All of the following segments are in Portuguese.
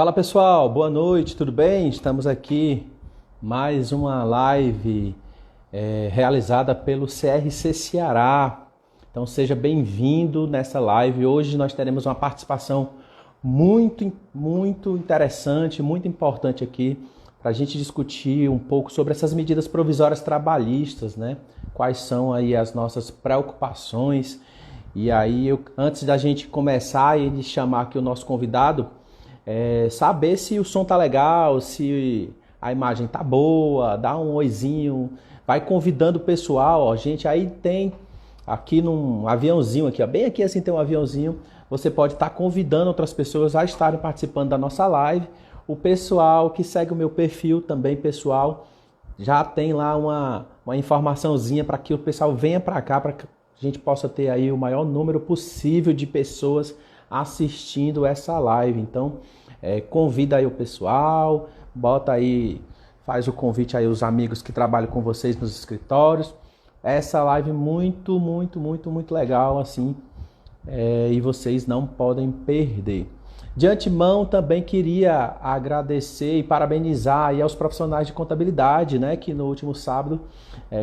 Fala pessoal, boa noite, tudo bem? Estamos aqui mais uma live realizada pelo CRC Ceará. Então seja bem-vindo nessa live. Hoje nós teremos uma participação muito interessante, muito importante aqui para a gente discutir um pouco sobre essas medidas provisórias trabalhistas, né? Quais são aí as nossas preocupações. E aí, antes da gente começar e de chamar aqui o nosso convidado, saber se o som tá legal, se a imagem tá boa, dá um oizinho, vai convidando o pessoal, ó, gente, aí tem aqui num aviãozinho aqui, ó, bem aqui assim tem um aviãozinho, você pode estar convidando outras pessoas a estarem participando da nossa live. O pessoal que segue o meu perfil também, pessoal, já tem lá uma informaçãozinha para que o pessoal venha para cá, para que a gente possa ter aí o maior número possível de pessoas assistindo essa live. Então, convida aí o pessoal, bota aí, faz o convite aí aos amigos que trabalham com vocês nos escritórios. Essa live muito legal, assim, e vocês não podem perder. De antemão, também queria agradecer e parabenizar aí aos profissionais de contabilidade, né, que no último sábado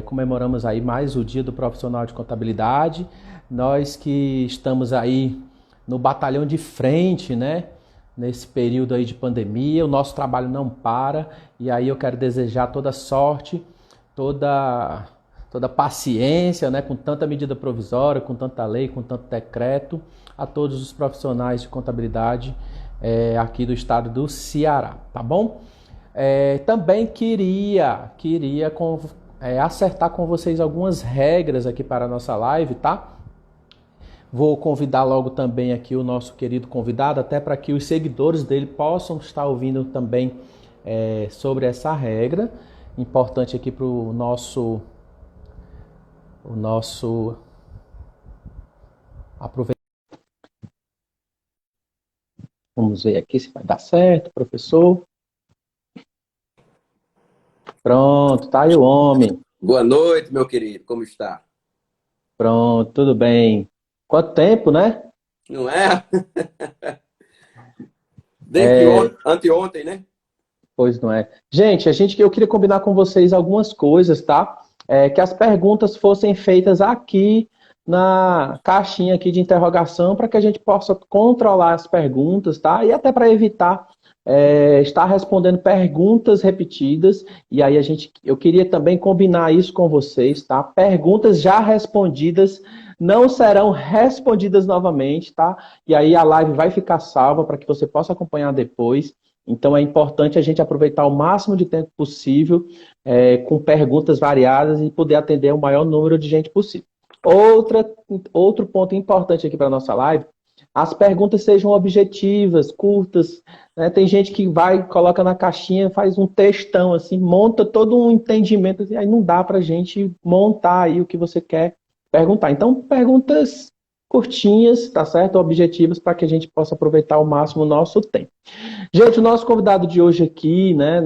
comemoramos aí mais o Dia do Profissional de Contabilidade. Nós que estamos aí no batalhão de frente, né, nesse período aí de pandemia, o nosso trabalho não para, e aí eu quero desejar toda sorte, toda paciência, né, com tanta medida provisória, com tanta lei, com tanto decreto, a todos os profissionais de contabilidade aqui do estado do Ceará, tá bom? Também queria acertar com vocês algumas regras aqui para a nossa live, tá? Vou convidar logo também aqui o nosso querido convidado, até para que os seguidores dele possam estar ouvindo também sobre essa regra. Importante aqui para o nosso aproveitar. Vamos ver aqui se vai dar certo, professor. Pronto, tá aí o homem. Boa noite, meu querido. Como está? Pronto, tudo bem. Quanto tempo, né? Não é? Desde anteontem, né? Pois não é. Gente, eu queria combinar com vocês algumas coisas, tá? Que as perguntas fossem feitas aqui na caixinha aqui de interrogação para que a gente possa controlar as perguntas, tá? E até para evitar estar respondendo perguntas repetidas. E aí eu queria também combinar isso com vocês, tá? Perguntas já respondidas não serão respondidas novamente, tá? E aí a live vai ficar salva para que você possa acompanhar depois. Então é importante a gente aproveitar o máximo de tempo possível com perguntas variadas e poder atender o maior número de gente possível. Outro ponto importante aqui para a nossa live, as perguntas sejam objetivas, curtas, né? Tem gente que coloca na caixinha, faz um textão, assim, monta todo um entendimento, assim, aí não dá para a gente montar aí o que você quer perguntar. Então, perguntas curtinhas, tá certo? Objetivas, para que a gente possa aproveitar ao máximo o nosso tempo. Gente, o nosso convidado de hoje aqui, né,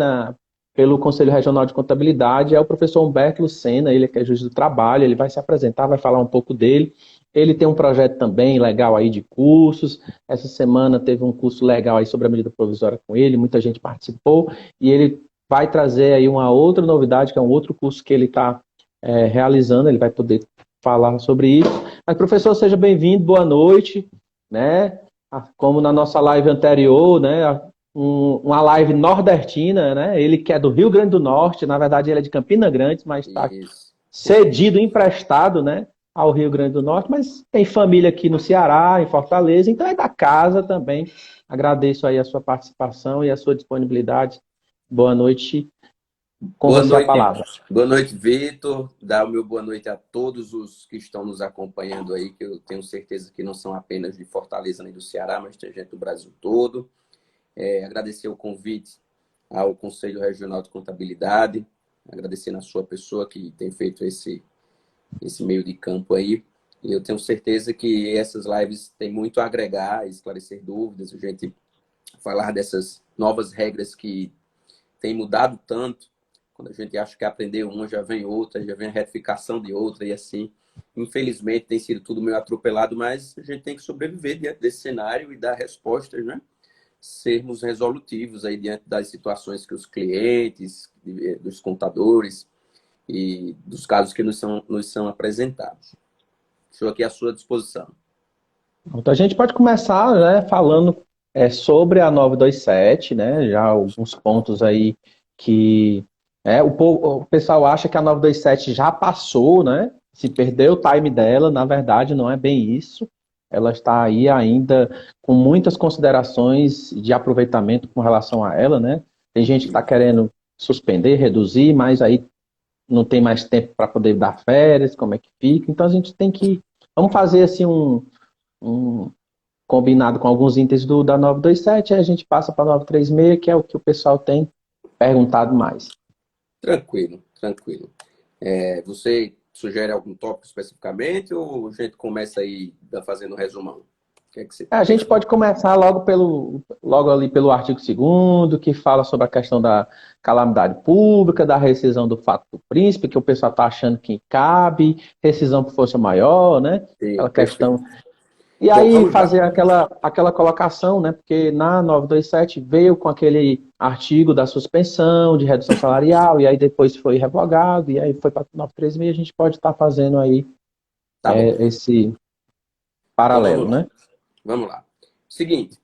pelo Conselho Regional de Contabilidade, é o professor Humberto Lucena, ele que é juiz do trabalho, ele vai se apresentar, vai falar um pouco dele. Ele tem um projeto também legal aí de cursos. Essa semana teve um curso legal aí sobre a medida provisória com ele, muita gente participou, e ele vai trazer aí uma outra novidade, que é um outro curso que ele está realizando, ele vai poder falar sobre isso. Mas, professor, seja bem-vindo, boa noite, né? Como na nossa live anterior, né? Uma live nordestina, né? Ele que é do Rio Grande do Norte, na verdade ele é de Campina Grande, mas está Isso. cedido, emprestado, né, ao Rio Grande do Norte, mas tem família aqui no Ceará, em Fortaleza, então é da casa também. Agradeço aí a sua participação e a sua disponibilidade. Boa noite, com Boa você a noite. palavra. Boa noite, Vitor. Dá o meu boa noite a todos os que estão nos acompanhando aí, que eu tenho certeza que não são apenas de Fortaleza nem do Ceará, mas tem gente do Brasil todo. Agradecer o convite ao Conselho Regional de Contabilidade, agradecer na sua pessoa que tem feito esse meio de campo aí. E eu tenho certeza que essas lives têm muito a agregar, esclarecer dúvidas, a gente falar dessas novas regras que têm mudado tanto. Quando a gente acha que aprendeu uma, já vem outra, já vem a retificação de outra e assim. Infelizmente tem sido tudo meio atropelado, mas a gente tem que sobreviver diante desse cenário e dar respostas, né? sermos resolutivos aí diante das situações que os clientes, dos contadores e dos casos que nos são apresentados. Estou aqui à sua disposição. Então a gente pode começar, né, falando sobre a 927, né, já alguns pontos aí que o pessoal acha que a 927 já passou, né, se perdeu o time dela, na verdade não é bem isso. Ela está aí ainda com muitas considerações de aproveitamento com relação a ela, né? Tem gente que está querendo suspender, reduzir, mas aí não tem mais tempo para poder dar férias, como é que fica? Então a gente tem que, vamos fazer assim um combinado com alguns itens da 927, aí a gente passa para a 936, que é o que o pessoal tem perguntado mais. Tranquilo, tranquilo. Você sugere algum tópico especificamente ou a gente começa aí fazendo um resumão? O que é que você A gente pensa? pode começar logo ali pelo artigo 2º, que fala sobre a questão da calamidade pública, da rescisão do fato do príncipe, que o pessoal está achando que cabe, rescisão por força maior, né? Sim, Aquela perfeito. questão. E Bom, aí vamos lá. fazer aquela colocação, né? Porque na 927 veio com aquele artigo da suspensão, de redução salarial, e aí depois foi revogado, e aí foi para 936, e a gente pode estar fazendo aí Tá bom. esse Então vamos paralelo, lá. né? Vamos lá. Seguinte,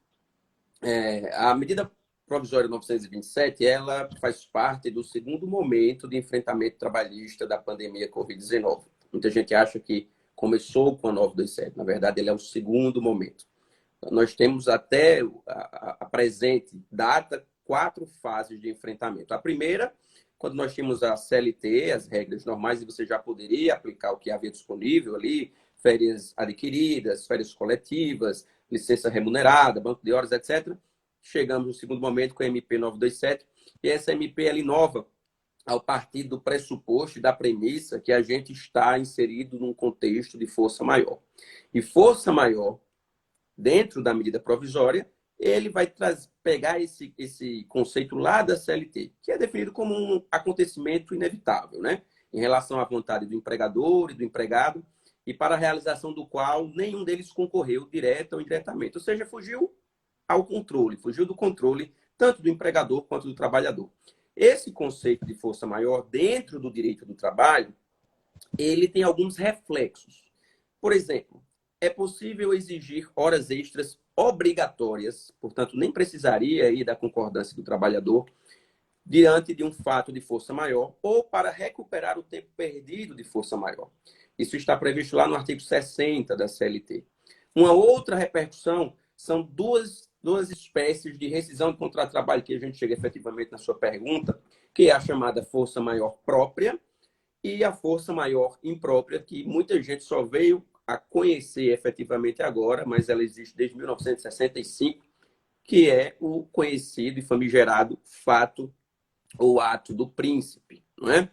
a medida provisória 927, ela faz parte do segundo momento de enfrentamento trabalhista da pandemia Covid-19. Muita gente acha que começou com a 927. Na verdade, ele é o segundo momento. Nós temos até a presente data 4 fases de enfrentamento. A primeira, quando nós tínhamos a CLT, as regras normais, e você já poderia aplicar o que havia disponível ali, férias adquiridas, férias coletivas, licença remunerada, banco de horas, etc. Chegamos no segundo momento com a MP 927, e essa MP ela inova ao partir do pressuposto e da premissa que a gente está inserido num contexto de força maior. E força maior dentro da medida provisória, ele vai pegar esse conceito lá da CLT, que é definido como um acontecimento inevitável, né? Em relação à vontade do empregador e do empregado, e para a realização do qual nenhum deles concorreu direta ou indiretamente. Ou seja, fugiu ao controle, fugiu do controle tanto do empregador quanto do trabalhador. Esse conceito de força maior dentro do direito do trabalho, ele tem alguns reflexos. Por exemplo, é possível exigir horas extras obrigatórias, portanto, nem precisaria aí da concordância do trabalhador, diante de um fato de força maior ou para recuperar o tempo perdido de força maior. Isso está previsto lá no artigo 60 da CLT. Uma outra repercussão são duas espécies de rescisão de contrato de trabalho, que a gente chega efetivamente na sua pergunta, que é a chamada força maior própria e a força maior imprópria, que muita gente só veio a conhecer efetivamente agora, mas ela existe desde 1965, que é o conhecido e famigerado fato ou ato do príncipe, não é?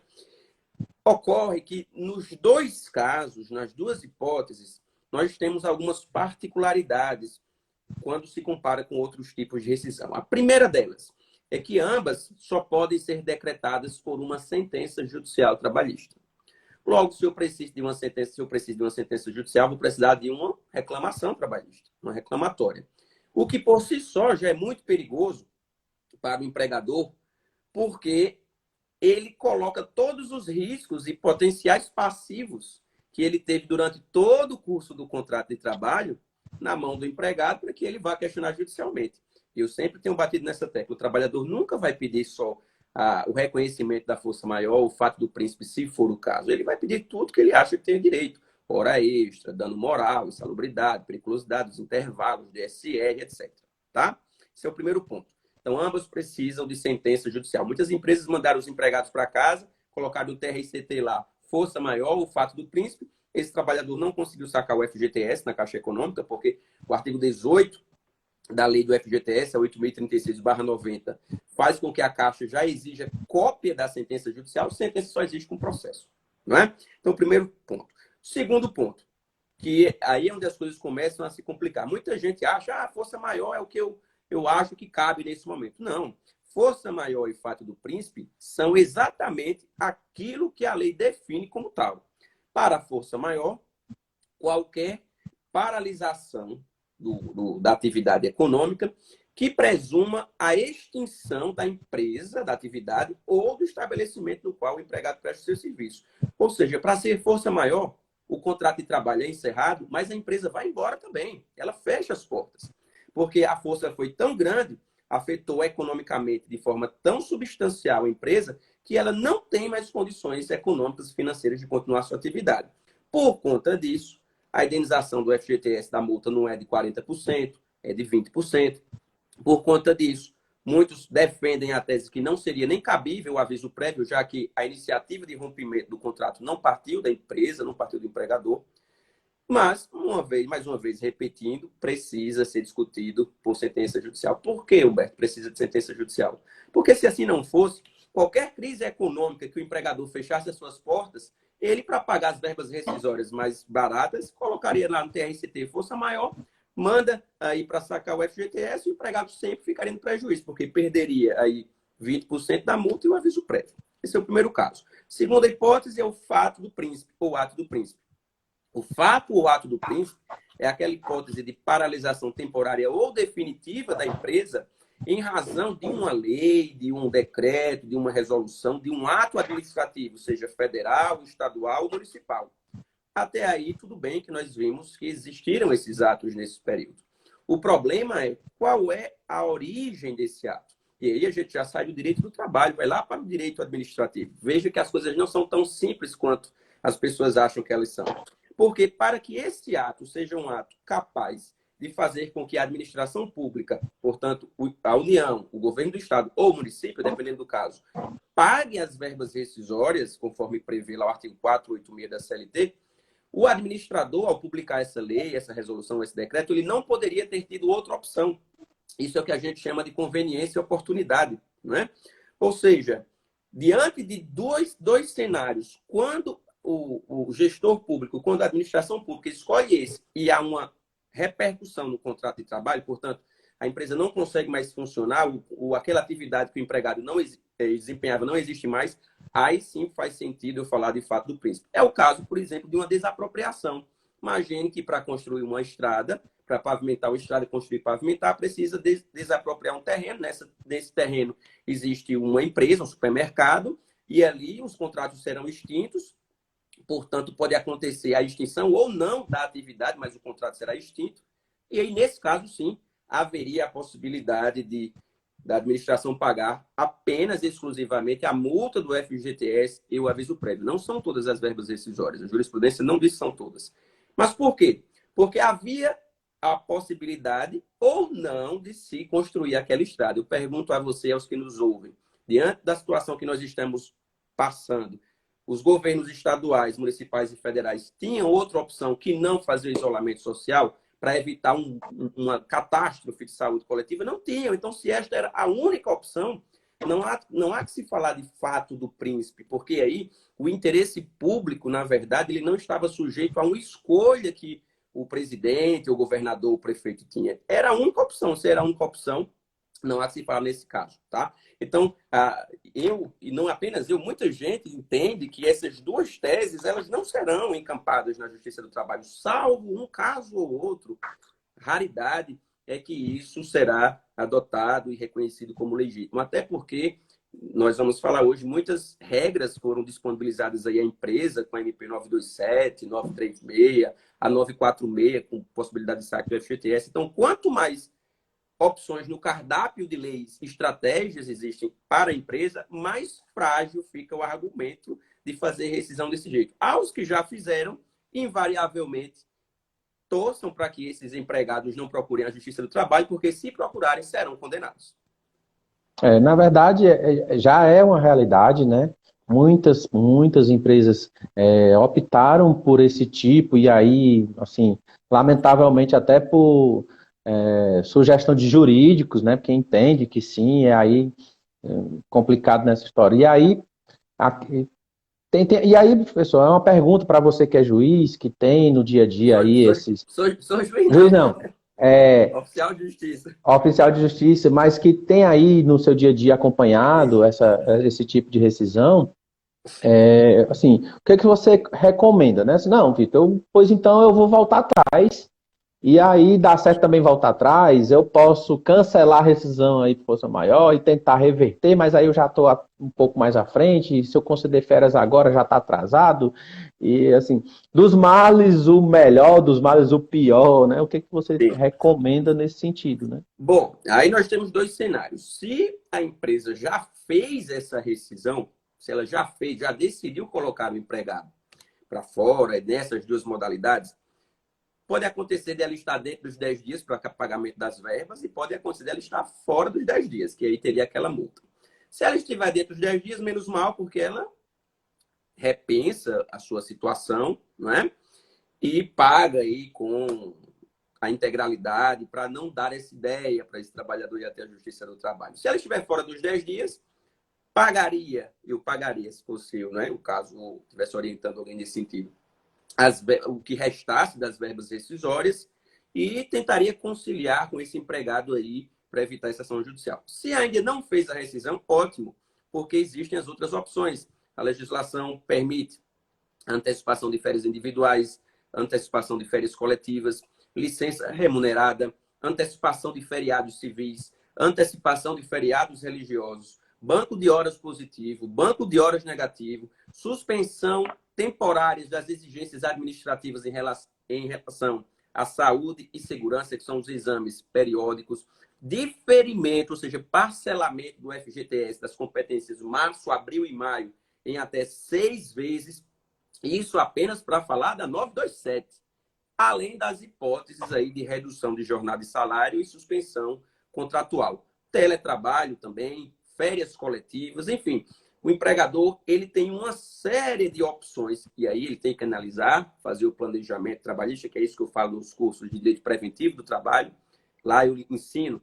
Ocorre que nos dois casos, nas duas hipóteses, nós temos algumas particularidades quando se compara com outros tipos de rescisão. A primeira delas é que ambas só podem ser decretadas por uma sentença judicial trabalhista. Logo, se eu preciso de uma sentença judicial, vou precisar de uma reclamação trabalhista, uma reclamatória. O que por si só já é muito perigoso para o empregador, porque ele coloca todos os riscos e potenciais passivos que ele teve durante todo o curso do contrato de trabalho na mão do empregado para que ele vá questionar judicialmente. Eu sempre tenho batido nessa tecla. O trabalhador nunca vai pedir só o reconhecimento da força maior, o fato do príncipe, se for o caso. Ele vai pedir tudo que ele acha que tem direito. Hora extra, dano moral, insalubridade, periculosidade, os intervalos, DSR, etc. Tá? Esse é o primeiro ponto. Então, ambos precisam de sentença judicial. Muitas empresas mandaram os empregados para casa, colocaram o TRCT lá, força maior, o fato do príncipe. Esse trabalhador não conseguiu sacar o FGTS na Caixa Econômica, porque o artigo 18 da lei do FGTS, a 8.036/90, faz com que a Caixa já exija cópia da sentença judicial, sentença só existe com processo. Não é? Então, primeiro ponto. Segundo ponto, que aí é onde as coisas começam a se complicar. Muita gente acha, a força maior é o que eu acho que cabe nesse momento. Não. Força maior e fato do príncipe são exatamente aquilo que a lei define como tal. Para a força maior, qualquer paralisação da atividade econômica que presuma a extinção da empresa, da atividade ou do estabelecimento no qual o empregado presta o seu serviço. Ou seja, para ser força maior, o contrato de trabalho é encerrado, mas a empresa vai embora também. Ela fecha as portas. Porque a força foi tão grande, afetou economicamente de forma tão substancial a empresa, que ela não tem mais condições econômicas e financeiras de continuar sua atividade. Por conta disso, a indenização do FGTS da multa não é de 40%, é de 20%. Por conta disso, muitos defendem a tese que não seria nem cabível o aviso prévio, já que a iniciativa de rompimento do contrato não partiu da empresa, não partiu do empregador. Mas, mais uma vez, repetindo, precisa ser discutido por sentença judicial. Por que, Humberto, precisa de sentença judicial? Porque se assim não fosse, qualquer crise econômica que o empregador fechasse as suas portas, ele, para pagar as verbas rescisórias mais baratas, colocaria lá no TRCT força maior, manda aí para sacar o FGTS e o empregado sempre ficaria no prejuízo, porque perderia aí 20% da multa e o aviso prévio. Esse é o primeiro caso. Segunda hipótese é o fato do príncipe, ou ato do príncipe. O fato ou ato do príncipe é aquela hipótese de paralisação temporária ou definitiva da empresa em razão de uma lei, de um decreto, de uma resolução, de um ato administrativo, seja federal, estadual ou municipal. Até aí, tudo bem que nós vimos que existiram esses atos nesse período. O problema é qual é a origem desse ato. E aí a gente já sai do direito do trabalho, vai lá para o direito administrativo. Veja que as coisas não são tão simples quanto as pessoas acham que elas são. Porque para que esse ato seja um ato capaz de fazer com que a administração pública, portanto, a União, o governo do Estado ou o município, dependendo do caso, pague as verbas rescisórias, conforme prevê lá o artigo 486 da CLT, o administrador, ao publicar essa lei, essa resolução, esse decreto, ele não poderia ter tido outra opção. Isso é o que a gente chama de conveniência e oportunidade, não é? Ou seja, diante de dois cenários, quando o gestor público, quando a administração pública escolhe esse e há uma repercussão no contrato de trabalho, portanto, a empresa não consegue mais funcionar, aquela atividade que o empregado não desempenhava não existe mais, aí sim faz sentido eu falar de fato do príncipe. É o caso, por exemplo, de uma desapropriação. Imagine que para construir uma estrada, para pavimentar uma estrada e construir e pavimentar, precisa desapropriar um terreno. Nesse terreno existe uma empresa, um supermercado, e ali os contratos serão extintos. Portanto, pode acontecer a extinção ou não da atividade, mas o contrato será extinto. E aí, nesse caso, sim, haveria a possibilidade da administração pagar apenas, exclusivamente, a multa do FGTS e o aviso prévio. Não são todas as verbas rescisórias. A jurisprudência não diz que são todas. Mas por quê? Porque havia a possibilidade ou não de se construir aquela estrada. Eu pergunto a você, aos que nos ouvem, diante da situação que nós estamos passando, os governos estaduais, municipais e federais tinham outra opção que não fazer o isolamento social para evitar uma catástrofe de saúde coletiva? Não tinham. Então, se esta era a única opção, não há que se falar de fato do príncipe, porque aí o interesse público, na verdade, ele não estava sujeito a uma escolha que o presidente, o governador, o prefeito tinha. Era a única opção. Se era a única opção, não há que se falar nesse caso, tá? Então, e não apenas eu, muita gente entende que essas duas teses, elas não serão encampadas na Justiça do Trabalho, salvo um caso ou outro. Raridade é que isso será adotado e reconhecido como legítimo. Até porque, nós vamos falar hoje, muitas regras foram disponibilizadas aí à empresa, com a MP 927, 936, a 946, com possibilidade de saque do FGTS. Então, quanto mais opções no cardápio de leis, estratégias existem para a empresa, mais frágil fica o argumento de fazer rescisão desse jeito. Aos que já fizeram, invariavelmente, torçam para que esses empregados não procurem a Justiça do Trabalho, porque se procurarem, serão condenados. Na verdade, já é uma realidade, né? Muitas empresas optaram por esse tipo, e aí, assim, lamentavelmente até por sugestão de jurídicos, né? Porque entende que sim, complicado nessa história. E aí, professor, é uma pergunta para você que é juiz, que tem no dia a dia aí esses... Sou juiz não. Oficial de justiça. Oficial de justiça, mas que tem aí no seu dia a dia acompanhado esse tipo de rescisão, assim, o que você recomenda, né? Não, Vitor, pois então eu vou voltar atrás e aí dá certo também voltar atrás, eu posso cancelar a rescisão aí por força maior e tentar reverter, mas aí eu já estou um pouco mais à frente, e se eu conceder férias agora já está atrasado, e assim, dos males o melhor, dos males o pior, né? O que você Sim. recomenda nesse sentido, né? Bom, aí nós temos dois cenários. Se a empresa já fez essa rescisão, se ela já fez, já decidiu colocar o empregado para fora, nessas duas modalidades, pode acontecer dela estar dentro dos 10 dias para pagamento das verbas e pode acontecer dela estar fora dos 10 dias, que aí teria aquela multa. Se ela estiver dentro dos 10 dias, menos mal, porque ela repensa a sua situação, não é? E paga aí com a integralidade para não dar essa ideia para esse trabalhador ir até a Justiça do Trabalho. Se ela estiver fora dos 10 dias, eu pagaria, se fosse eu, né? O caso eu estivesse orientando alguém nesse sentido, o que restasse das verbas rescisórias e tentaria conciliar com esse empregado aí para evitar essa ação judicial. Se ainda não fez a rescisão, ótimo, porque existem as outras opções. A legislação permite antecipação de férias individuais, antecipação de férias coletivas, licença remunerada, antecipação de feriados civis, antecipação de feriados religiosos, banco de horas positivo, banco de horas negativo, suspensão temporárias das exigências administrativas em relação à saúde e segurança, que são os exames periódicos, diferimento, ou seja, parcelamento do FGTS das competências março, abril e maio em até 6 vezes, isso apenas para falar da 927, além das hipóteses aí de redução de jornada e salário e suspensão contratual. Teletrabalho também, férias coletivas, enfim. O empregador ele tem uma série de opções e aí ele tem que analisar, fazer o planejamento trabalhista, que é isso que eu falo nos cursos de direito preventivo do trabalho. Lá eu ensino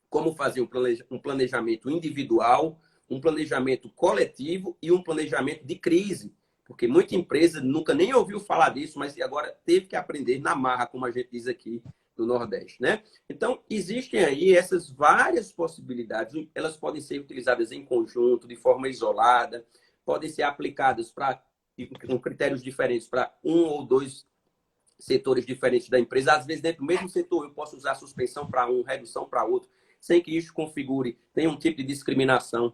como fazer um planejamento individual, um planejamento coletivo e um planejamento de crise. Porque muita empresa nunca nem ouviu falar disso, mas agora teve que aprender na marra, como a gente diz aqui no Nordeste, né? Então, existem aí essas várias possibilidades. Elas podem ser utilizadas em conjunto, de forma isolada, podem ser aplicadas com critérios diferentes para um ou dois setores diferentes da empresa. Às vezes, dentro do mesmo setor, eu posso usar suspensão para um, redução para outro, sem que isso configure nenhum tipo de discriminação.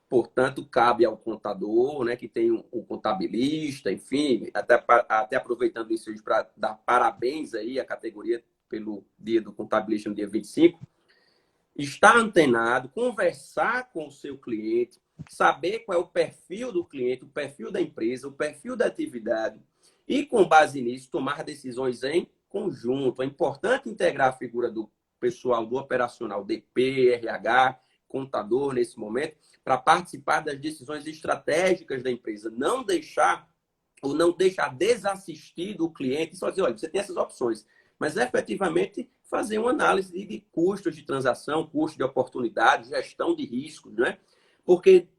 Portanto, cabe ao contador, né, que tem um contabilista, enfim, até aproveitando isso para dar parabéns aí à categoria pelo dia do contabilista no dia 25, estar antenado, conversar com o seu cliente, saber qual é o perfil do cliente, o perfil da empresa, o perfil da atividade e, com base nisso, tomar decisões em conjunto. É importante integrar a figura do pessoal do operacional DP, RH, contador nesse momento, para participar das decisões estratégicas da empresa. Não deixar desassistido o cliente e só dizer, olha, você tem essas opções. Mas, efetivamente, fazer uma análise de custos de transação, custo de oportunidade, gestão de riscos, né? Porque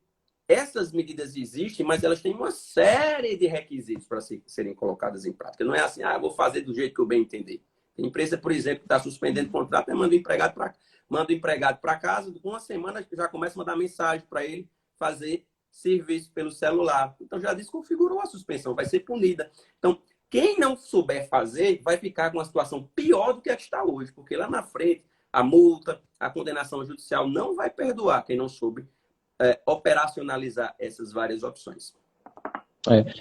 essas medidas existem, mas elas têm uma série de requisitos para serem colocadas em prática. Não é assim, vou fazer do jeito que eu bem entender. Tem empresa, por exemplo, que está suspendendo o contrato e manda o empregado para casa, com uma semana já começa a mandar mensagem para ele fazer serviço pelo celular. Então já desconfigurou a suspensão, vai ser punida. Então, quem não souber fazer vai ficar com uma situação pior do que a que está hoje, porque lá na frente a multa, a condenação judicial não vai perdoar quem não soube operacionalizar essas várias opções.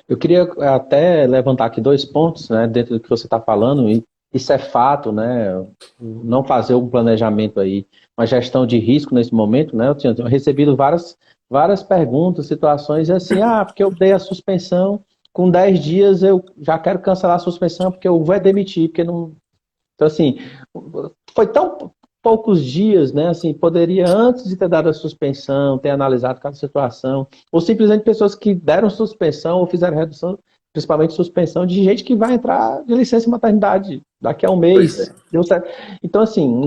Eu queria até levantar aqui 2 pontos, né, dentro do que você está falando, e isso é fato, né, não fazer um planejamento aí, uma gestão de risco nesse momento, né, eu tinha recebido várias perguntas, situações assim, porque eu dei a suspensão, com 10 dias eu já quero cancelar a suspensão porque eu vou demitir, porque não... Então, assim, foi tão poucos dias, né? Assim, poderia, antes de ter dado a suspensão, ter analisado cada situação, ou simplesmente pessoas que deram suspensão ou fizeram redução, principalmente suspensão, de gente que vai entrar de licença maternidade daqui a um mês. Deu certo. Então, assim,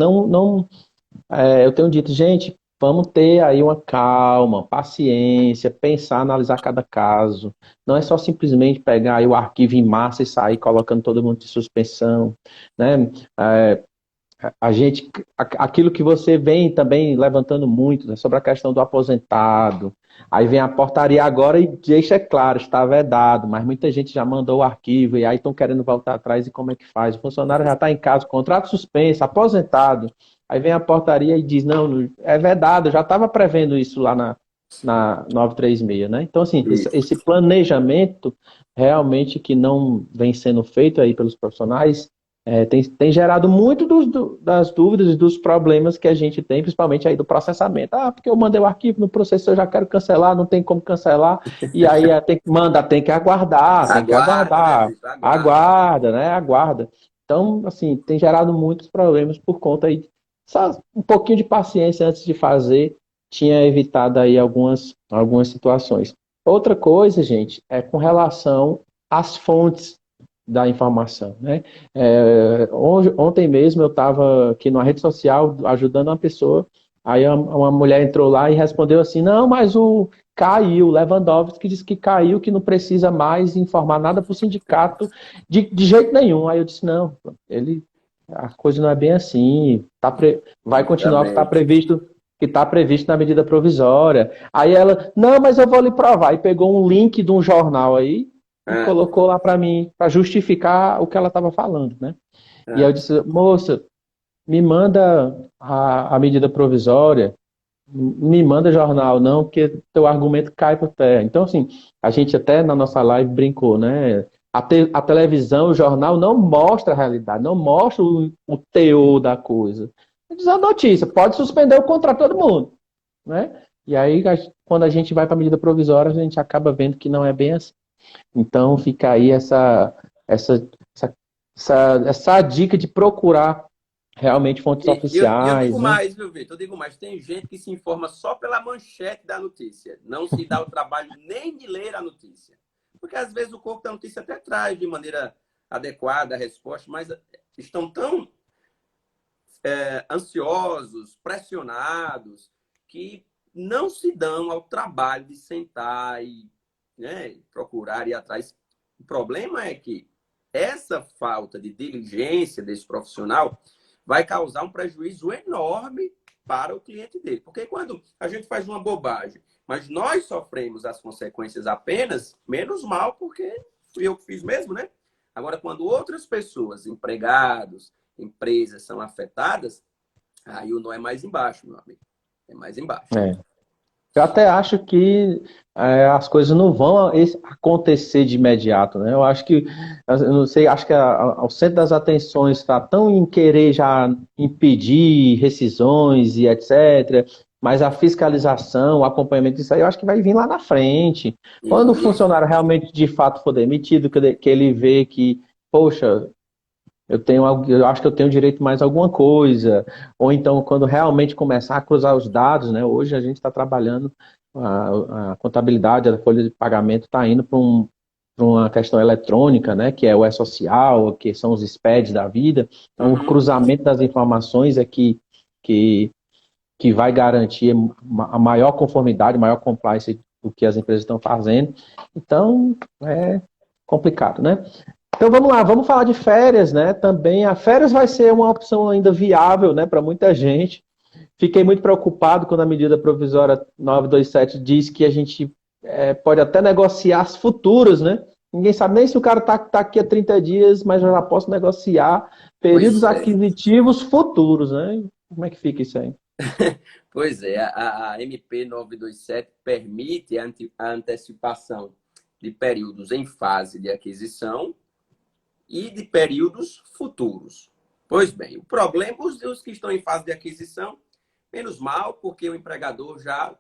eu tenho dito, gente, vamos ter aí uma calma, paciência, pensar, analisar cada caso. Não é só simplesmente pegar aí o arquivo em massa e sair colocando todo mundo de suspensão, né? aquilo que você vem também levantando muito, né, sobre a questão do aposentado. Aí vem a portaria agora e deixa claro, está vedado, mas muita gente já mandou o arquivo e aí estão querendo voltar atrás e como é que faz? O funcionário já está em casa, contrato suspenso, aposentado. Aí vem a portaria e diz, não, é vedado, eu já estava prevendo isso lá na 936, né? Então, assim, Isso. esse planejamento realmente que não vem sendo feito aí pelos profissionais tem gerado muito das dúvidas e dos problemas que a gente tem, principalmente aí do processamento. Ah, porque eu mandei o arquivo no processor, eu já quero cancelar, não tem como cancelar, e aí tem que Aguarda, né, aguardar, bicho? Aguarda. aguarda, né? Aguarda. Então, assim, tem gerado muitos problemas por conta aí. Só um pouquinho de paciência antes de fazer tinha evitado aí algumas situações. Outra coisa, gente, é com relação às fontes da informação, né? Ontem mesmo eu estava aqui numa rede social ajudando uma pessoa, aí uma mulher entrou lá e respondeu assim, não, mas o Lewandowski disse que caiu, que não precisa mais informar nada para o sindicato de jeito nenhum. Aí eu disse, não, a coisa não é bem assim, vai continuar o Exatamente. que está previsto na medida provisória. Aí ela, não, mas eu vou lhe provar. E pegou um link de um jornal aí e Ah, colocou lá para mim, para justificar o que ela estava falando, né? E aí eu ah. disse, moça, me manda a medida provisória, me manda jornal, não, porque teu argumento cai por terra. Então, assim, a gente até na nossa live brincou, né? A televisão, o jornal não mostra a realidade, não mostra o teor da coisa. Diz a notícia, pode suspender o contrato de todo mundo, né? E aí, quando a gente vai para a medida provisória, a gente acaba vendo que não é bem assim. Então, fica aí essa, essa, essa dica de procurar realmente fontes E eu oficiais, digo né? mais, viu, Vitor? Eu digo mais. Tem gente que se informa só pela manchete da notícia. Não se dá o trabalho nem de ler a notícia. Porque às vezes o corpo da notícia até traz de maneira adequada a resposta, mas estão tão ansiosos, pressionados, que não se dão ao trabalho de sentar e, né, procurar ir atrás. O problema é que essa falta de diligência desse profissional vai causar um prejuízo enorme para o cliente dele. Porque quando a gente faz uma bobagem, mas nós sofremos as consequências apenas, menos mal, porque fui eu que fiz mesmo, né? Agora, quando outras pessoas, empregados, empresas são afetadas, aí o nó é mais embaixo, meu amigo. É mais embaixo. É. Eu até acho que as coisas não vão acontecer de imediato, né? Eu acho que, eu não sei, acho que o centro das atenções está tão em querer já impedir rescisões e etc., mas a fiscalização, o acompanhamento disso aí, eu acho que vai vir lá na frente. Quando o Isso. funcionário realmente de fato for demitido, que ele vê que, poxa, eu acho que eu tenho direito mais a alguma coisa, ou então quando realmente começar a cruzar os dados, né? Hoje a gente está trabalhando a contabilidade, a folha de pagamento está indo para uma questão eletrônica, né? Que é o e-social, que são os SPEDs da vida. Então, o Uhum. cruzamento das informações é que, que vai garantir a maior conformidade, maior compliance do que as empresas estão fazendo. Então, é complicado, né? Então vamos lá, vamos falar de férias, né? Também a férias vai ser uma opção ainda viável, né, para muita gente. Fiquei muito preocupado quando a medida provisória 927 diz que a gente pode até negociar as futuras, né? Ninguém sabe nem se o cara tá aqui há 30 dias, mas eu já posso negociar períodos Pois é. aquisitivos futuros, né? Como é que fica isso aí? Pois é, a MP 927 permite a antecipação de períodos em fase de aquisição e de períodos futuros. Pois bem, o problema, os que estão em fase de aquisição, menos mal, porque o empregador já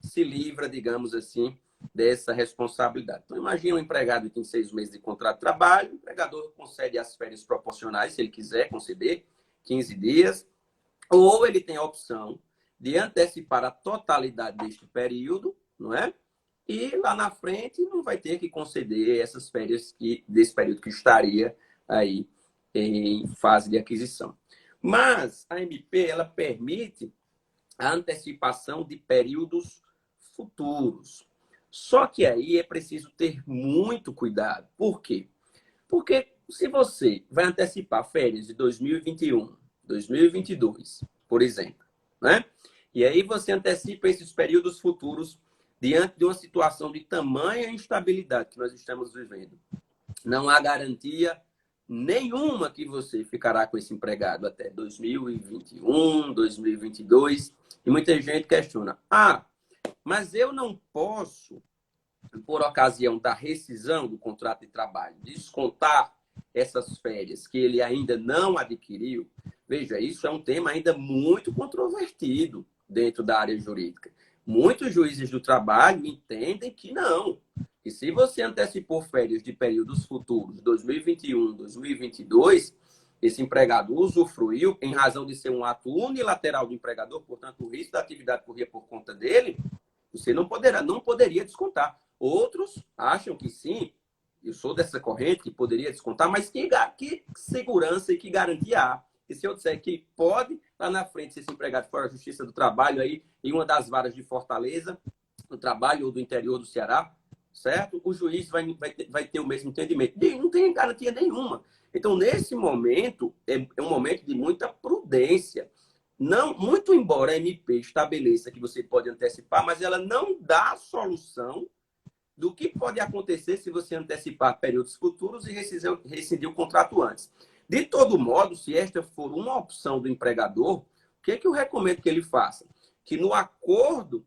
se livra, digamos assim, dessa responsabilidade. Então, imagina um empregado que tem 6 meses de contrato de trabalho, o empregador concede as férias proporcionais, se ele quiser conceder, 15 dias, ou ele tem a opção de antecipar a totalidade deste período, não é? E lá na frente não vai ter que conceder essas férias desse período que estaria aí em fase de aquisição. Mas a MP ela permite a antecipação de períodos futuros. Só que aí é preciso ter muito cuidado. Por quê? Porque se você vai antecipar férias de 2021 2022, por exemplo, né? E aí você antecipa esses períodos futuros diante de uma situação de tamanha instabilidade que nós estamos vivendo. Não há garantia nenhuma que você ficará com esse empregado até 2021, 2022. E muita gente questiona: mas eu não posso, por ocasião da rescisão do contrato de trabalho, descontar essas férias que ele ainda não adquiriu? Veja, isso é um tema ainda muito controvertido dentro da área jurídica. Muitos juízes do trabalho entendem que não. E se você antecipou férias de períodos futuros, 2021, 2022, esse empregado usufruiu em razão de ser um ato unilateral do empregador, portanto, o risco da atividade corria por conta dele, você não poderia descontar. Outros acham que sim, eu sou dessa corrente que poderia descontar, mas que segurança e que garantia há? E se eu disser que pode, lá na frente, se esse empregado for à Justiça do Trabalho, aí, em uma das varas de Fortaleza, do trabalho ou do interior do Ceará, certo? O juiz vai ter o mesmo entendimento. Não tem garantia nenhuma. Então, nesse momento, é um momento de muita prudência. Não, muito embora a MP estabeleça que você pode antecipar, mas ela não dá a solução do que pode acontecer se você antecipar períodos futuros e rescindir o contrato antes. De todo modo, se esta for uma opção do empregador, o que eu recomendo que ele faça? Que no acordo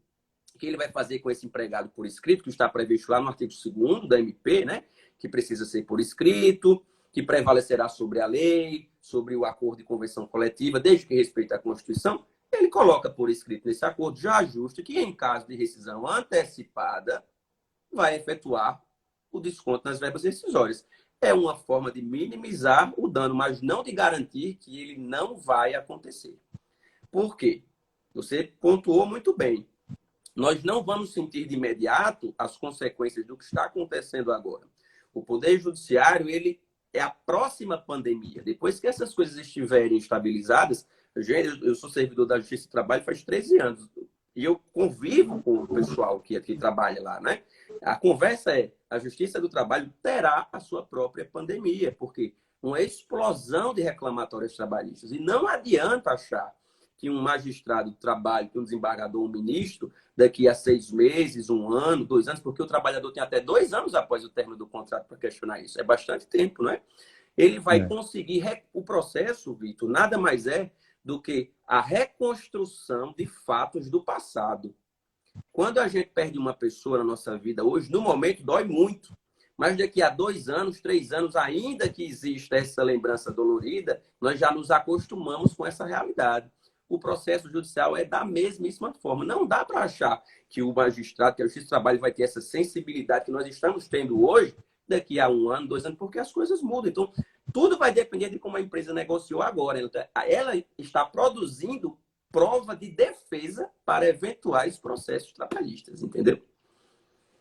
que ele vai fazer com esse empregado por escrito, que está previsto lá no artigo 2º da MP, né? Que precisa ser por escrito, que prevalecerá sobre a lei, sobre o acordo de convenção coletiva, desde que respeite a Constituição, ele coloca por escrito nesse acordo, já ajusta que em caso de rescisão antecipada, vai efetuar o desconto nas verbas rescisórias. É uma forma de minimizar o dano, mas não de garantir que ele não vai acontecer. Por quê? Você pontuou muito bem. Nós não vamos sentir de imediato as consequências do que está acontecendo agora. O Poder Judiciário, ele é a próxima pandemia. Depois que essas coisas estiverem estabilizadas, eu sou servidor da Justiça do Trabalho faz 13 anos. E eu convivo com o pessoal que trabalha lá, né? A conversa é: a Justiça do Trabalho terá a sua própria pandemia, porque uma explosão de reclamatórios trabalhistas. E não adianta achar que um magistrado do trabalho, que um desembargador, um ministro, daqui a 6 meses, 1 ano, 2 anos, porque o trabalhador tem até 2 anos após o término do contrato para questionar isso. É bastante tempo, não é? Ele vai conseguir... O processo, Vitor, nada mais é do que a reconstrução de fatos do passado. Quando a gente perde uma pessoa na nossa vida hoje, no momento dói muito. Mas daqui a 2 anos, 3 anos, ainda que exista essa lembrança dolorida, nós já nos acostumamos com essa realidade. O processo judicial é da mesmíssima forma. Não dá para achar que o magistrado, que a Justiça do Trabalho vai ter essa sensibilidade que nós estamos tendo hoje, daqui a 1 ano, 2 anos, porque as coisas mudam. Então, tudo vai depender de como a empresa negociou agora. Ela está produzindo prova de defesa para eventuais processos trabalhistas, entendeu?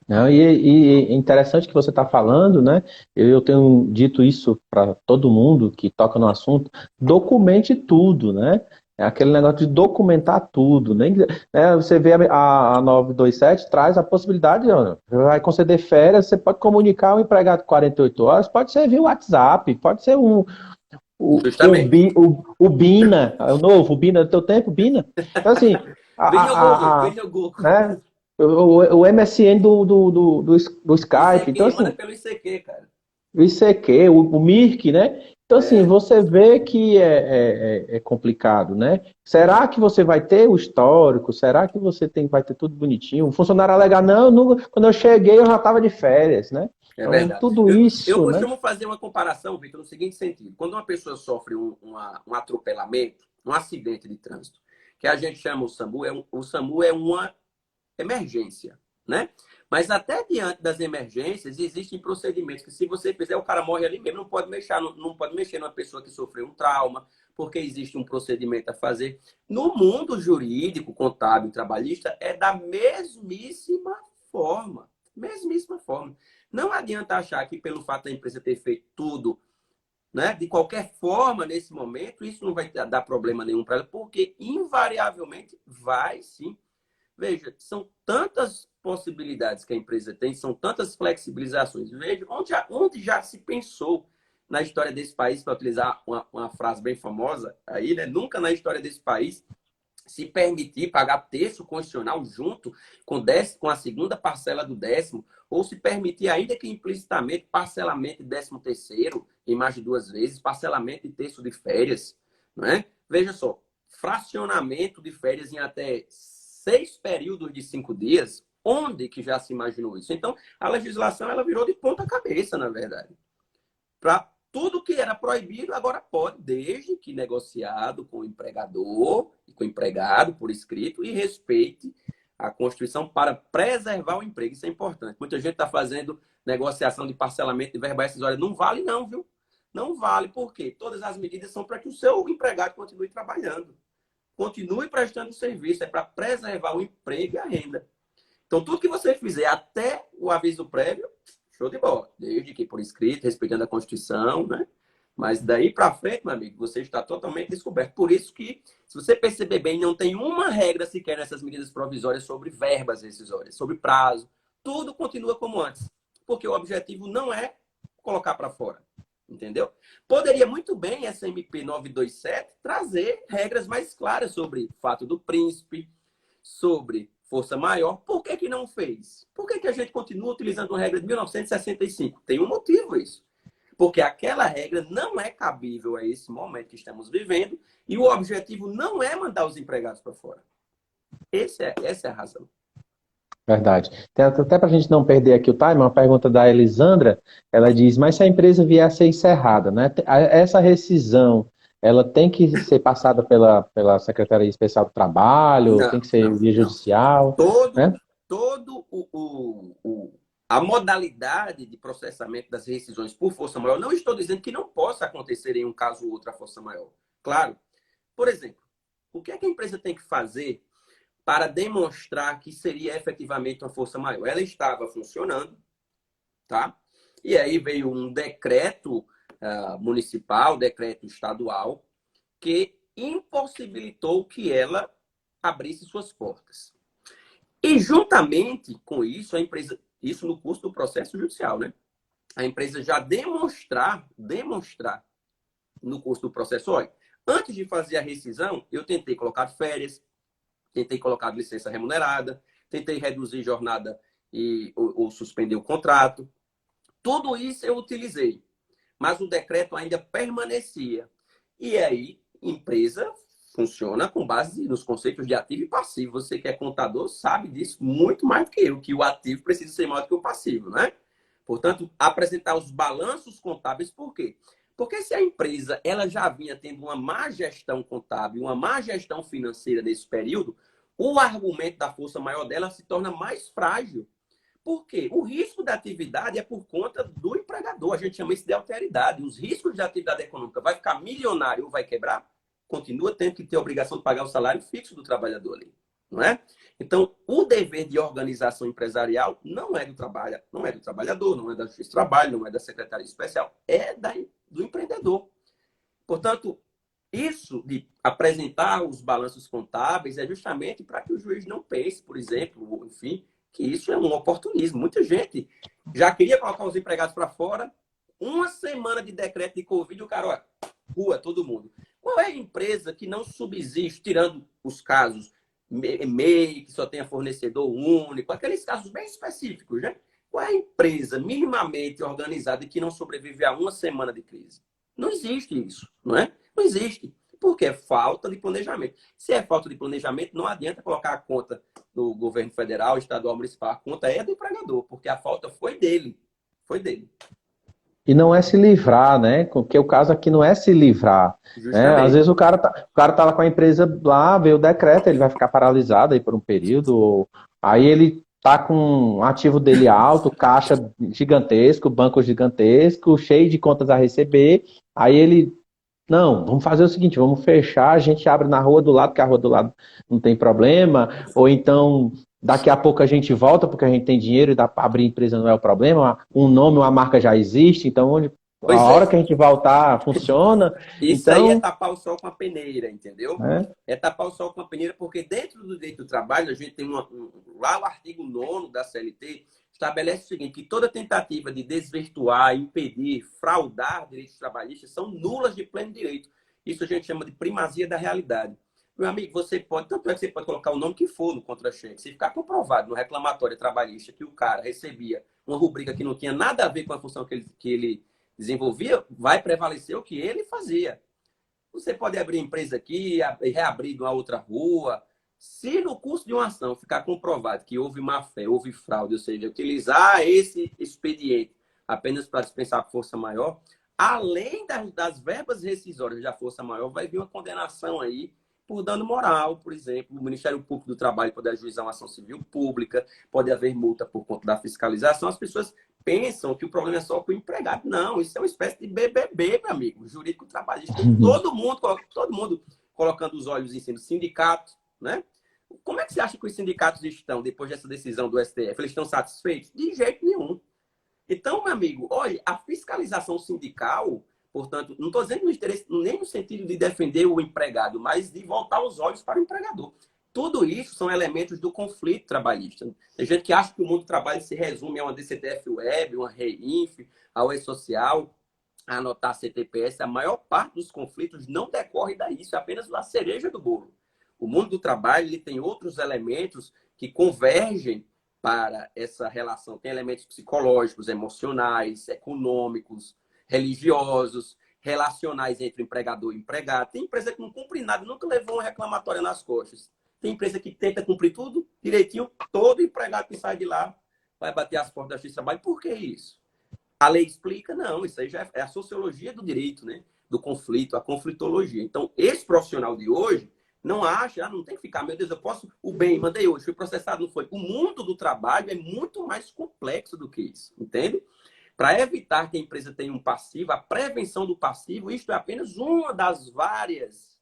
Não, e é interessante que você está falando, né? Eu tenho dito isso para todo mundo que toca no assunto: documente tudo, né? É aquele negócio de documentar tudo, né? Você vê a 927 traz a possibilidade, ó, vai conceder férias, você pode comunicar o empregado 48 horas, pode ser via WhatsApp, pode ser Justamente. o Bina, o novo, o Bina do teu tempo, Bina. Então, assim, Venha o Google. né? O MSN do Skype. ICQ, Então, assim, manda pelo ICQ, cara. o ICQ, o Mirk, né? Então, assim, você vê que é complicado, né? Será que você vai ter o histórico? Será que você vai ter tudo bonitinho? O funcionário alegar: não, quando eu cheguei eu já estava de férias, né? É Então, verdade. tudo Eu isso, né? costumo fazer uma comparação, Vitor, no seguinte sentido. Quando uma pessoa sofre um atropelamento, um acidente de trânsito, que a gente chama o SAMU, o SAMU é uma emergência, né? Mas até diante das emergências, existem procedimentos que, se você fizer, o cara morre ali mesmo. Não pode mexer numa pessoa que sofreu um trauma, porque existe um procedimento a fazer. No mundo jurídico, contábil e trabalhista, é da mesmíssima forma. Mesmíssima forma. Não adianta achar que, pelo fato da empresa ter feito tudo, né, de qualquer forma, nesse momento, isso não vai dar problema nenhum para ela, porque invariavelmente vai sim. Veja, são tantas possibilidades que a empresa tem, são tantas flexibilizações. Veja, onde já se pensou na história desse país, para utilizar uma frase bem famosa aí, né? Nunca na história desse país se permitir pagar terço constitucional junto com a segunda parcela do 10º, ou se permitir, ainda que implicitamente, parcelamento de 13º em mais de 2 vezes, parcelamento de terço de férias, não é? Veja só, fracionamento de férias em até 6 períodos de 5 dias, onde que já se imaginou isso? Então, a legislação ela virou de ponta cabeça, na verdade. Para tudo que era proibido, agora pode, desde que negociado com o empregador e com o empregado por escrito e respeite a Constituição para preservar o emprego. Isso é importante. Muita gente está fazendo negociação de parcelamento de verba rescisória. Não vale não, viu? Não vale. Por quê? Todas as medidas são para que o seu empregado continue trabalhando. Continue prestando serviço. É para preservar o emprego e a renda. Então, tudo que você fizer até o aviso prévio, show de bola. Desde que por escrito, respeitando a Constituição, né? Mas daí para frente, meu amigo, você está totalmente descoberto. Por isso que, se você perceber bem, não tem uma regra sequer nessas medidas provisórias sobre verbas rescisórias, sobre prazo. Tudo continua como antes. Porque o objetivo não é colocar para fora. Entendeu? Poderia muito bem essa MP 927 trazer regras mais claras sobre fato do príncipe, sobre força maior. Por que que não fez? Por que que a gente continua utilizando uma regra de 1965? Tem um motivo isso. Porque aquela regra não é cabível a esse momento que estamos vivendo e o objetivo não é mandar os empregados para fora. Essa é a razão. Verdade. Até para a gente não perder aqui o time, uma pergunta da Elisandra, ela diz, mas se a empresa vier a ser encerrada, né? Essa rescisão, ela tem que ser passada pela Secretaria Especial do Trabalho, tem que ser via judicial, né? A modalidade de processamento das rescisões por força maior, não estou dizendo que não possa acontecer em um caso ou outro a força maior. Claro. Por exemplo, o que é que a empresa tem que fazer para demonstrar que seria efetivamente uma força maior? Ela estava funcionando, tá? E aí veio um decreto municipal, decreto estadual, que impossibilitou que ela abrisse suas portas. E juntamente com isso, a empresa, isso no curso do processo judicial, né? A empresa já demonstrar no curso do processo, olha, antes de fazer a rescisão, eu tentei colocar férias, tentei colocar licença remunerada, tentei reduzir jornada ou suspender o contrato. Tudo isso eu utilizei, mas o decreto ainda permanecia. E aí, empresa funciona com base nos conceitos de ativo e passivo. Você que é contador sabe disso muito mais do que eu, que o ativo precisa ser maior do que o passivo, né? Portanto, apresentar os balanços contábeis, por quê? Porque se a empresa ela já vinha tendo uma má gestão contábil, uma má gestão financeira nesse período, o argumento da força maior dela se torna mais frágil. Por quê? O risco da atividade é por conta do empregador. A gente chama isso de alteridade. Os riscos de atividade econômica vai ficar milionário ou vai quebrar? Continua tendo que ter a obrigação de pagar o salário fixo do trabalhador ali, não é? Então, o dever de organização empresarial não é do trabalhador, não é da Justiça do Trabalho, não é da Secretaria Especial, é do empreendedor. Portanto, isso de apresentar os balanços contábeis é justamente para que o juiz não pense, por exemplo, enfim, que isso é um oportunismo. Muita gente já queria colocar os empregados para fora, uma semana de decreto de Covid, o cara, olha, rua, todo mundo. Qual é a empresa que não subsiste, tirando os casos MEI, que só tenha fornecedor único, aqueles casos bem específicos, né? Qual é a empresa minimamente organizada e que não sobrevive a uma semana de crise? Não existe isso, não é? Não existe. Porque é falta de planejamento. Se é falta de planejamento, não adianta colocar a conta do governo federal, estadual, municipal. A conta é do empregador, porque a falta foi dele. Foi dele. E não é se livrar, né? Porque o caso aqui não é se livrar. Né? Às vezes o cara tá lá com a empresa lá, vê o decreto, ele vai ficar paralisado aí por um período. Aí ele tá com o ativo dele alto, caixa gigantesco, banco gigantesco, cheio de contas a receber. Aí ele, não, vamos fazer o seguinte, vamos fechar, a gente abre na rua do lado, que a rua do lado não tem problema. Ou então, daqui a pouco a gente volta, porque a gente tem dinheiro e dá para abrir empresa não é o problema. Um nome, uma marca já existe, então a Pois é. hora que a gente voltar funciona. Isso aí é Então, tapar o sol com a peneira, entendeu? né? É tapar o sol com a peneira, porque dentro do direito do trabalho, a gente tem lá o artigo 9º da CLT, estabelece o seguinte, que toda tentativa de desvirtuar, impedir, fraudar direitos trabalhistas são nulas de pleno direito. Isso a gente chama de primazia da realidade. Meu amigo, você pode, tanto é que você pode colocar o nome que for no contra-cheque. Se ficar comprovado no reclamatório trabalhista que o cara recebia uma rubrica que não tinha nada a ver com a função que ele desenvolvia, vai prevalecer o que ele fazia. Você pode abrir empresa aqui e reabrir numa outra rua. Se no curso de uma ação ficar comprovado que houve má-fé, houve fraude, ou seja, utilizar esse expediente apenas para dispensar força maior, além das verbas rescisórias da força maior, vai vir uma condenação aí por dano moral, por exemplo. O Ministério Público do Trabalho pode ajuizar uma ação civil pública, pode haver multa por conta da fiscalização. As pessoas pensam que o problema é só com o empregado. Não, isso é uma espécie de BBB, meu amigo, jurídico trabalhista. Tem todo mundo colocando os olhos em cima do sindicato, né? Como é que você acha que os sindicatos estão depois dessa decisão do STF? Eles estão satisfeitos? De jeito nenhum. Então, meu amigo, olha, a fiscalização sindical, portanto, não estou dizendo no interesse, nem no sentido de defender o empregado, mas de voltar os olhos para o empregador. Tudo isso são elementos do conflito trabalhista. Tem gente que acha que o mundo do trabalho se resume a uma DCTF Web, uma REINF, a UE Social, a anotar a CTPS. A maior parte dos conflitos não decorre daí, isso é apenas a cereja do bolo. O mundo do trabalho ele tem outros elementos que convergem para essa relação. Tem elementos psicológicos, emocionais, econômicos, religiosos, relacionais entre empregador e empregado. Tem empresa que não cumpre nada, nunca levou uma reclamatória nas costas. Tem empresa que tenta cumprir tudo direitinho, todo empregado que sai de lá vai bater as portas da Justiça do Trabalho. Por que isso? A lei explica? Não, isso aí já é a sociologia do direito, né? Do conflito, a conflitologia. Então, esse profissional de hoje não acha, não tem que ficar, meu Deus, eu posso, o bem, mandei hoje, fui processado, não foi. O mundo do trabalho é muito mais complexo do que isso, entende? Para evitar que a empresa tenha um passivo, a prevenção do passivo, isto é apenas uma das várias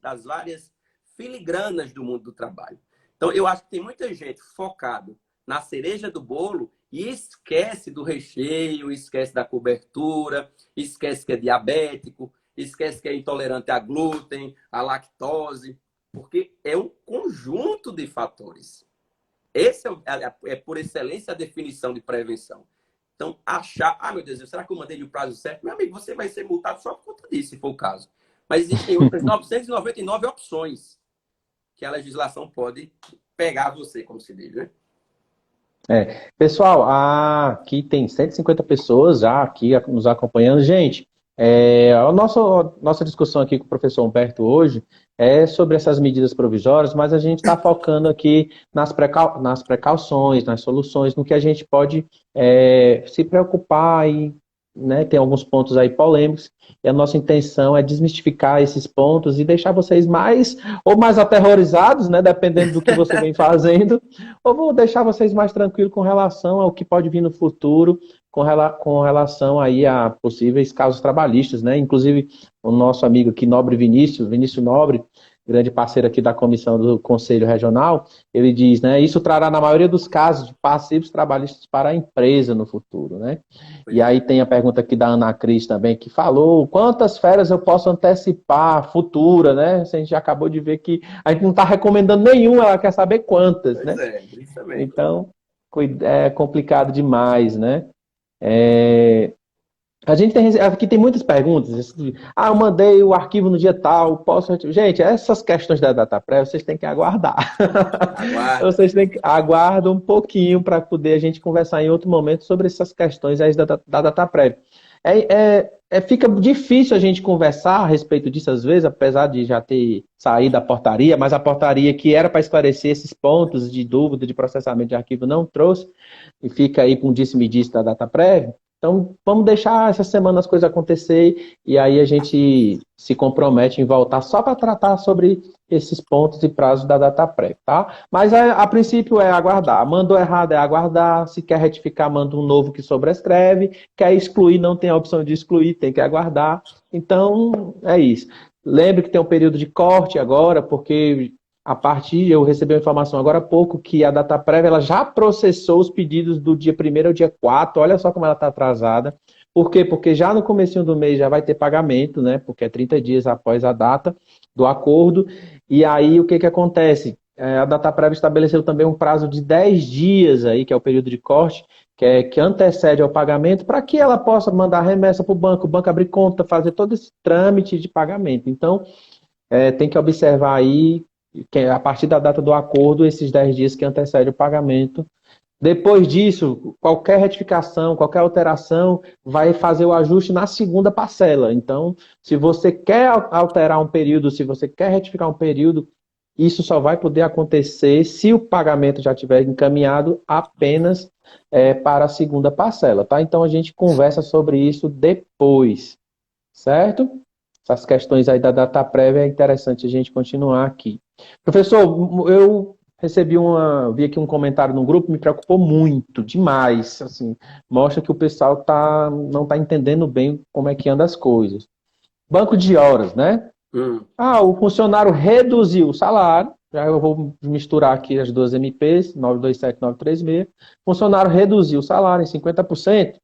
filigranas do mundo do trabalho. Então, eu acho que tem muita gente focado na cereja do bolo e esquece do recheio, esquece da cobertura, esquece que é diabético, esquece que é intolerante a glúten, a lactose, porque é um conjunto de fatores. Esse é por excelência a definição de prevenção. Então, achar, meu Deus, será que eu mandei o prazo certo? Meu amigo, você vai ser multado só por conta disso, se for o caso. Mas existem outras 999 opções que a legislação pode pegar você, como se diz, né? Pessoal, aqui tem 150 pessoas já aqui nos acompanhando. Gente, nossa discussão aqui com o professor Humberto hoje é sobre essas medidas provisórias, mas a gente está focando aqui nas precauções, nas soluções, no que a gente pode se preocupar e, né, tem alguns pontos aí polêmicos, e a nossa intenção é desmistificar esses pontos e deixar vocês mais aterrorizados, né, dependendo do que você vem fazendo, ou vou deixar vocês mais tranquilos com relação ao que pode vir no futuro, com relação aí a possíveis casos trabalhistas, né? Inclusive, o nosso amigo aqui, Vinícius Nobre, grande parceiro aqui da comissão do Conselho Regional, ele diz, né, isso trará, na maioria dos casos, de passivos trabalhistas para a empresa no futuro, né? E aí tem a pergunta aqui da Ana Cris também, que falou, quantas férias eu posso antecipar futura, né? A gente já acabou de ver que a gente não está recomendando nenhuma, ela quer saber quantas, Pois né? é, isso também. Então, é complicado demais, né? A gente aqui tem muitas perguntas. Eu mandei o arquivo no dia tal, posso... Gente, essas questões da DataPrev, vocês têm que aguardar. Aguarda. Vocês têm que aguardar um pouquinho para poder a gente conversar em outro momento sobre essas questões aí da DataPrev. Fica difícil a gente conversar a respeito disso às vezes, apesar de já ter saído a portaria, mas a portaria que era para esclarecer esses pontos de dúvida de processamento de arquivo não trouxe, e fica aí com disse-me-disse da DataPrev. Então, vamos deixar essa semana as coisas acontecer e aí a gente se compromete em voltar só para tratar sobre esses pontos e prazos da DataPrev, tá? Mas a princípio é aguardar. Mandou errado é aguardar. Se quer retificar, manda um novo que sobrescreve. Quer excluir, não tem a opção de excluir, tem que aguardar. Então, é isso. Lembre que tem um período de corte agora, porque eu recebi uma informação agora há pouco que a DataPrev ela já processou os pedidos do dia 1º ao dia 4º, olha só como ela está atrasada, Por quê? Porque já no comecinho do mês já vai ter pagamento, né? Porque é 30 dias após a data do acordo. E aí o que que acontece? A Dataprev estabeleceu também um prazo de 10 dias aí, que é o período de corte, que antecede ao pagamento, para que ela possa mandar remessa para o banco abrir conta, fazer todo esse trâmite de pagamento. Então, tem que observar aí, que a partir da data do acordo, esses 10 dias que antecede o pagamento. Depois disso, qualquer retificação, qualquer alteração, vai fazer o ajuste na segunda parcela. Então, se você quer alterar um período, se você quer retificar um período, isso só vai poder acontecer se o pagamento já estiver encaminhado apenas para a segunda parcela, tá? Então, a gente conversa sobre isso depois, certo? Essas questões aí da data prévia é interessante a gente continuar aqui. Professor, eu vi aqui um comentário no grupo, me preocupou muito, demais, assim, mostra que o pessoal não está entendendo bem como é que anda as coisas. Banco de horas, né? O funcionário reduziu o salário, já eu vou misturar aqui as duas MPs, 927 e 936. Funcionário reduziu o salário em 50%,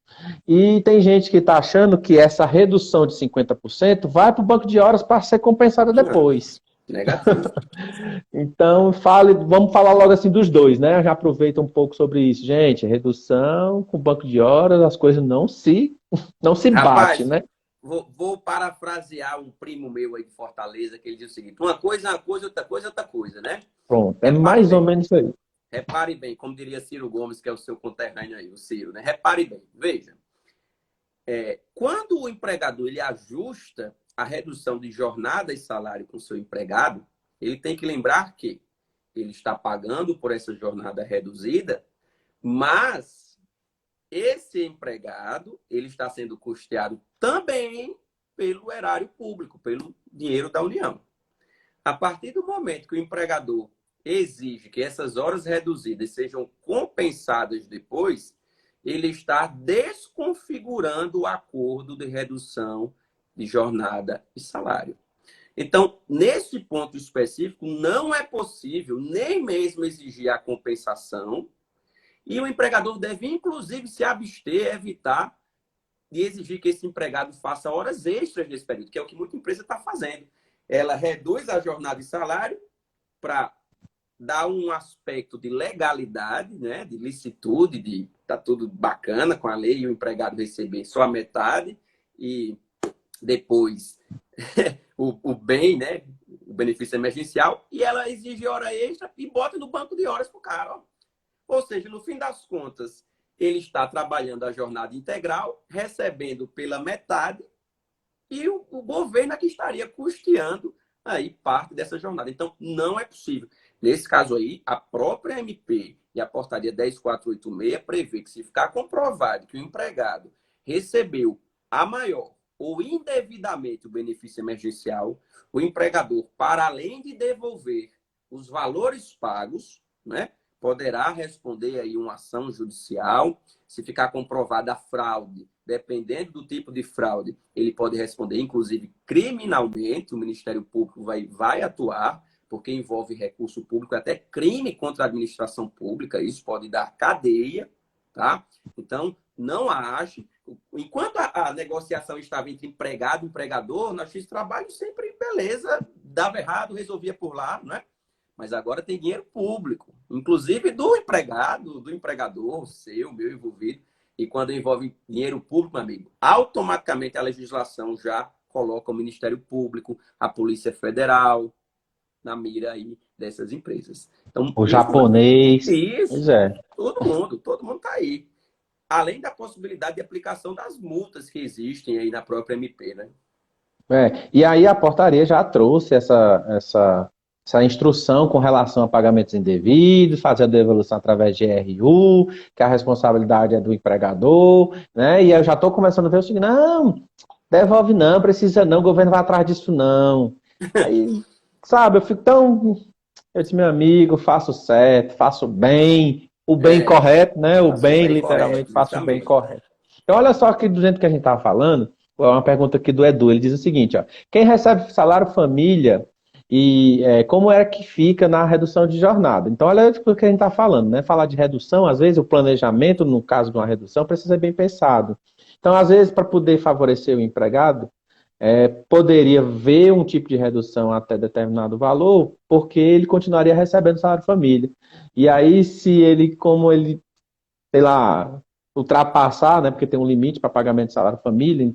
e tem gente que está achando que essa redução de 50% vai para o banco de horas para ser compensada depois. Negativo. Então, vamos falar logo assim dos dois, né? Já aproveita um pouco sobre isso. Gente, redução com banco de horas, as coisas não se batem, né? Vou parafrasear um primo meu aí de Fortaleza, que ele diz o seguinte: uma coisa é uma coisa, outra coisa é outra coisa, né? Pronto, é mais ou menos isso aí. Repare bem, como diria Ciro Gomes, que é o seu conterrâneo aí, o Ciro, né? Repare bem, veja. Quando o empregador ele ajusta a redução de jornada e salário com o seu empregado, ele tem que lembrar que ele está pagando por essa jornada reduzida, mas esse empregado ele está sendo custeado também pelo erário público, pelo dinheiro da União. A partir do momento que o empregador exige que essas horas reduzidas sejam compensadas depois, ele está desconfigurando o acordo de redução de jornada e salário. Então, nesse ponto específico, não é possível nem mesmo exigir a compensação, e o empregador deve, inclusive, se abster, evitar de exigir que esse empregado faça horas extras nesse período, que é o que muita empresa está fazendo. Ela reduz a jornada e salário para dar um aspecto de legalidade, né, de licitude, de tá tudo bacana com a lei e o empregado receber só a metade e depois o bem, né, o benefício emergencial, e ela exige hora extra e bota no banco de horas para o cara. Ó. Ou seja, no fim das contas, ele está trabalhando a jornada integral, recebendo pela metade, e o governo aqui estaria custeando aí parte dessa jornada. Então, não é possível. Nesse caso aí, a própria MP e a portaria 10486 prevê que se ficar comprovado que o empregado recebeu a maior ou indevidamente o benefício emergencial, o empregador, para além de devolver os valores pagos, né, poderá responder aí uma ação judicial. Se ficar comprovada a fraude, dependendo do tipo de fraude, ele pode responder, inclusive, criminalmente. O Ministério Público vai atuar, porque envolve recurso público, até crime contra a administração pública. Isso pode dar cadeia, tá? Então, não age. Enquanto a negociação estava entre empregado e empregador, na X Trabalho sempre, beleza, dava errado, resolvia por lá, não é? Mas agora tem dinheiro público, inclusive do empregado, do empregador, seu, meu envolvido. E quando envolve dinheiro público, meu amigo, automaticamente a legislação já coloca o Ministério Público, a Polícia Federal na mira aí dessas empresas. Então, o japonês. Isso, pois é. todo mundo está aí. Além da possibilidade de aplicação das multas que existem aí na própria MP, né? E aí a portaria já trouxe essa instrução com relação a pagamentos indevidos, fazer a devolução através de RU, que a responsabilidade é do empregador, né? E eu já estou começando a ver o seguinte: não, devolve não, precisa não, o governo vai atrás disso não. Aí, sabe, eu fico tão... Eu disse, meu amigo, faço certo, faço bem, o bem correto, né? O bem, literalmente, faço o bem correto. Então, olha só aqui do jeito que a gente estava falando, uma pergunta aqui do Edu, ele diz o seguinte, ó: quem recebe salário família E como é que fica na redução de jornada. Então, olha o que a gente está falando, né? Falar de redução, às vezes o planejamento, no caso de uma redução, precisa ser bem pensado. Então, às vezes, para poder favorecer o empregado, poderia ver um tipo de redução até determinado valor, porque ele continuaria recebendo salário família. E aí, se ele, como ele, sei lá, ultrapassar, né, porque tem um limite para pagamento de salário família,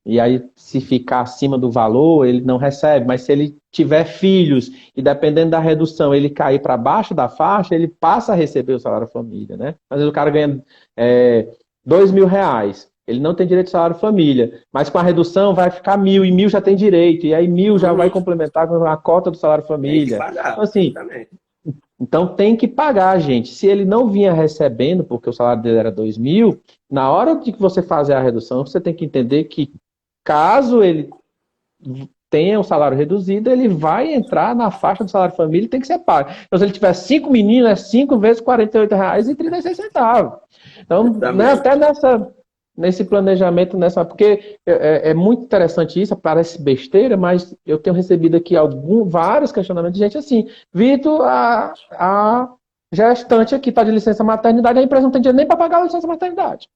e aí se ficar acima do valor, ele não recebe. Mas se ele tiver filhos e dependendo da redução, ele cair para baixo da faixa, ele passa a receber o salário família, né? Às vezes o cara ganha R$ 2.000. Ele não tem direito de salário família, mas com a redução vai ficar 1.000, e 1.000 já tem direito, e aí 1.000 já vai complementar com a cota do salário Tem que família. pagar, Então, assim, exatamente. então tem que pagar, gente. Se ele não vinha recebendo, porque o salário dele era 2.000, na hora de que você fazer a redução, você tem que entender que caso ele tenha o salário reduzido, ele vai entrar na faixa do salário família e tem que ser pago. Então, se ele tiver 5 meninos, é 5 vezes R$ 48,36. Então, né, até nesse planejamento, porque é muito interessante isso, parece besteira, mas eu tenho recebido aqui vários questionamentos de gente assim, Vitor, a gestante aqui está de licença maternidade, a empresa não tem dinheiro nem para pagar a licença maternidade.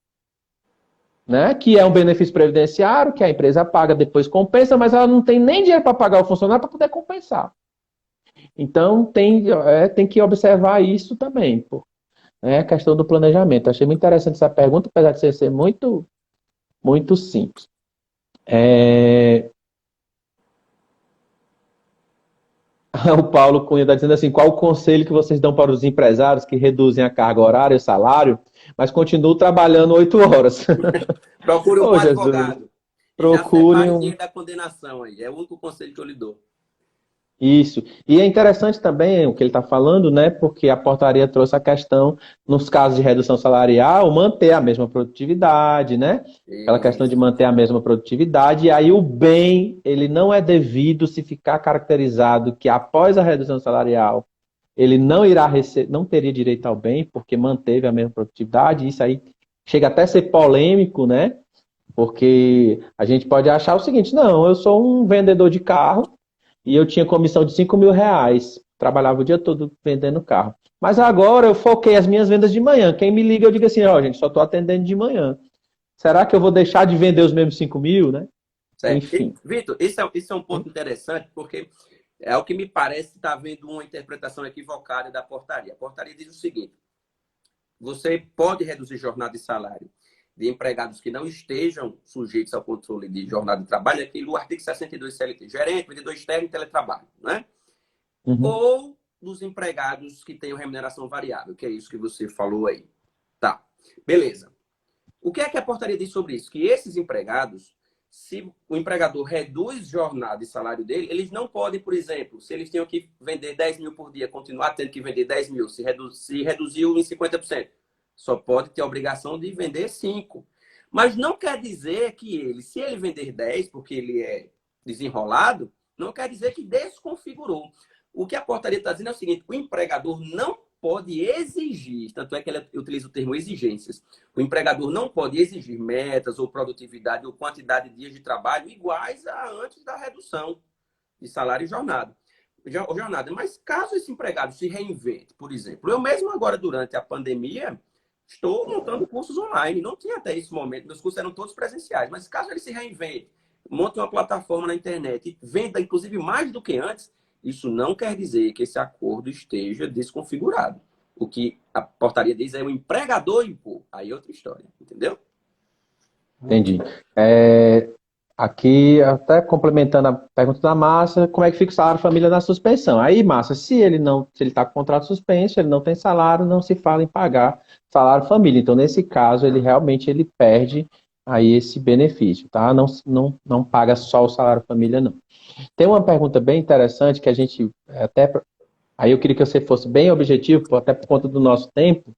Né? Que é um benefício previdenciário, que a empresa paga, depois compensa, mas ela não tem nem dinheiro para pagar o funcionário para poder compensar. Então, tem que observar isso também, a questão do planejamento. Achei muito interessante essa pergunta, apesar de ser muito, muito simples. O Paulo Cunha está dizendo assim, qual o conselho que vocês dão para os empresários que reduzem a carga horária e o salário, mas continuam trabalhando 8 horas? Procure um advogado. Procure já separe da condenação aí. É o único conselho que eu lhe dou. Isso. E é interessante também o que ele está falando, né? Porque a portaria trouxe a questão, nos casos de redução salarial, manter a mesma produtividade, né? Aquela questão de manter a mesma produtividade. E aí o bem, ele não é devido se ficar caracterizado que após a redução salarial, ele não não teria direito ao bem, porque manteve a mesma produtividade. Isso aí chega até a ser polêmico, né? Porque a gente pode achar o seguinte, não, eu sou um vendedor de carro, e eu tinha comissão de R$ 5.000, trabalhava o dia todo vendendo carro. Mas agora eu foquei as minhas vendas de manhã. Quem me liga, eu digo assim, gente, só estou atendendo de manhã. Será que eu vou deixar de vender os mesmos 5.000, né? Certo. Enfim. Vitor, esse é um ponto interessante, porque é o que me parece estar havendo uma interpretação equivocada da portaria. A portaria diz o seguinte, você pode reduzir jornada e salário de empregados que não estejam sujeitos ao controle de jornada de trabalho, aquele artigo 62 CLT, gerente, vendedor externo e teletrabalho, né? Uhum. Ou dos empregados que tenham remuneração variável, que é isso que você falou aí. Tá, beleza. O que é que a portaria diz sobre isso? Que esses empregados, se o empregador reduz jornada e salário dele, eles não podem, por exemplo, se eles tinham que vender 10.000 por dia, continuar tendo que vender 10.000, se reduziu em 50%. Só pode ter a obrigação de vender 5. Mas não quer dizer que ele, se ele vender 10, porque ele é desenrolado, não quer dizer que desconfigurou. O que a portaria está dizendo é o seguinte, o empregador não pode exigir, tanto é que ele utiliza o termo exigências, o empregador não pode exigir metas ou produtividade ou quantidade de dias de trabalho iguais a antes da redução de salário e jornada. Mas caso esse empregado se reinvente, por exemplo, eu mesmo agora durante a pandemia, estou montando cursos online. Não tinha até esse momento. Meus cursos eram todos presenciais. Mas caso ele se reinvente, monte uma plataforma na internet e venda, inclusive, mais do que antes, isso não quer dizer que esse acordo esteja desconfigurado. O que a portaria diz é o empregador impor. Aí é outra história. Entendeu? Entendi. Aqui, até complementando a pergunta da Márcia, como é que fica o salário família na suspensão? Aí, Márcia, se ele está com o contrato suspenso, ele não tem salário, não se fala em pagar salário família. Então, nesse caso, ele realmente perde aí esse benefício, tá? Não paga só o salário família, não. Tem uma pergunta bem interessante que a gente até... Aí eu queria que você fosse bem objetivo, até por conta do nosso tempo,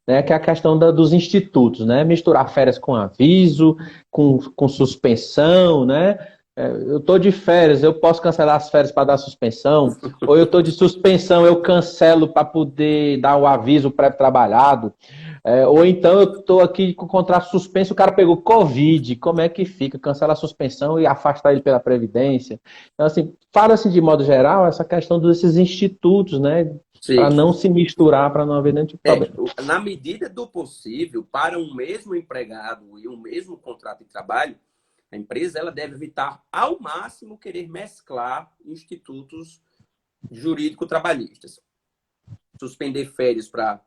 né, que é a questão dos institutos, né? Misturar férias com aviso, com suspensão, né? Eu estou de férias, eu posso cancelar as férias para dar suspensão, ou eu estou de suspensão, eu cancelo para poder dar o aviso pré-trabalhado. Ou então eu estou aqui com o contrato suspenso, o cara pegou Covid, como é que fica? Cancela a suspensão e afasta ele pela Previdência. Então, assim, fala-se de modo geral essa questão desses institutos, né? Para Sim. não se misturar, para não haver nenhum tipo de problema. Na medida do possível, para um mesmo empregado e um mesmo contrato de trabalho, a empresa ela deve evitar ao máximo querer mesclar institutos jurídico-trabalhistas. Suspender férias para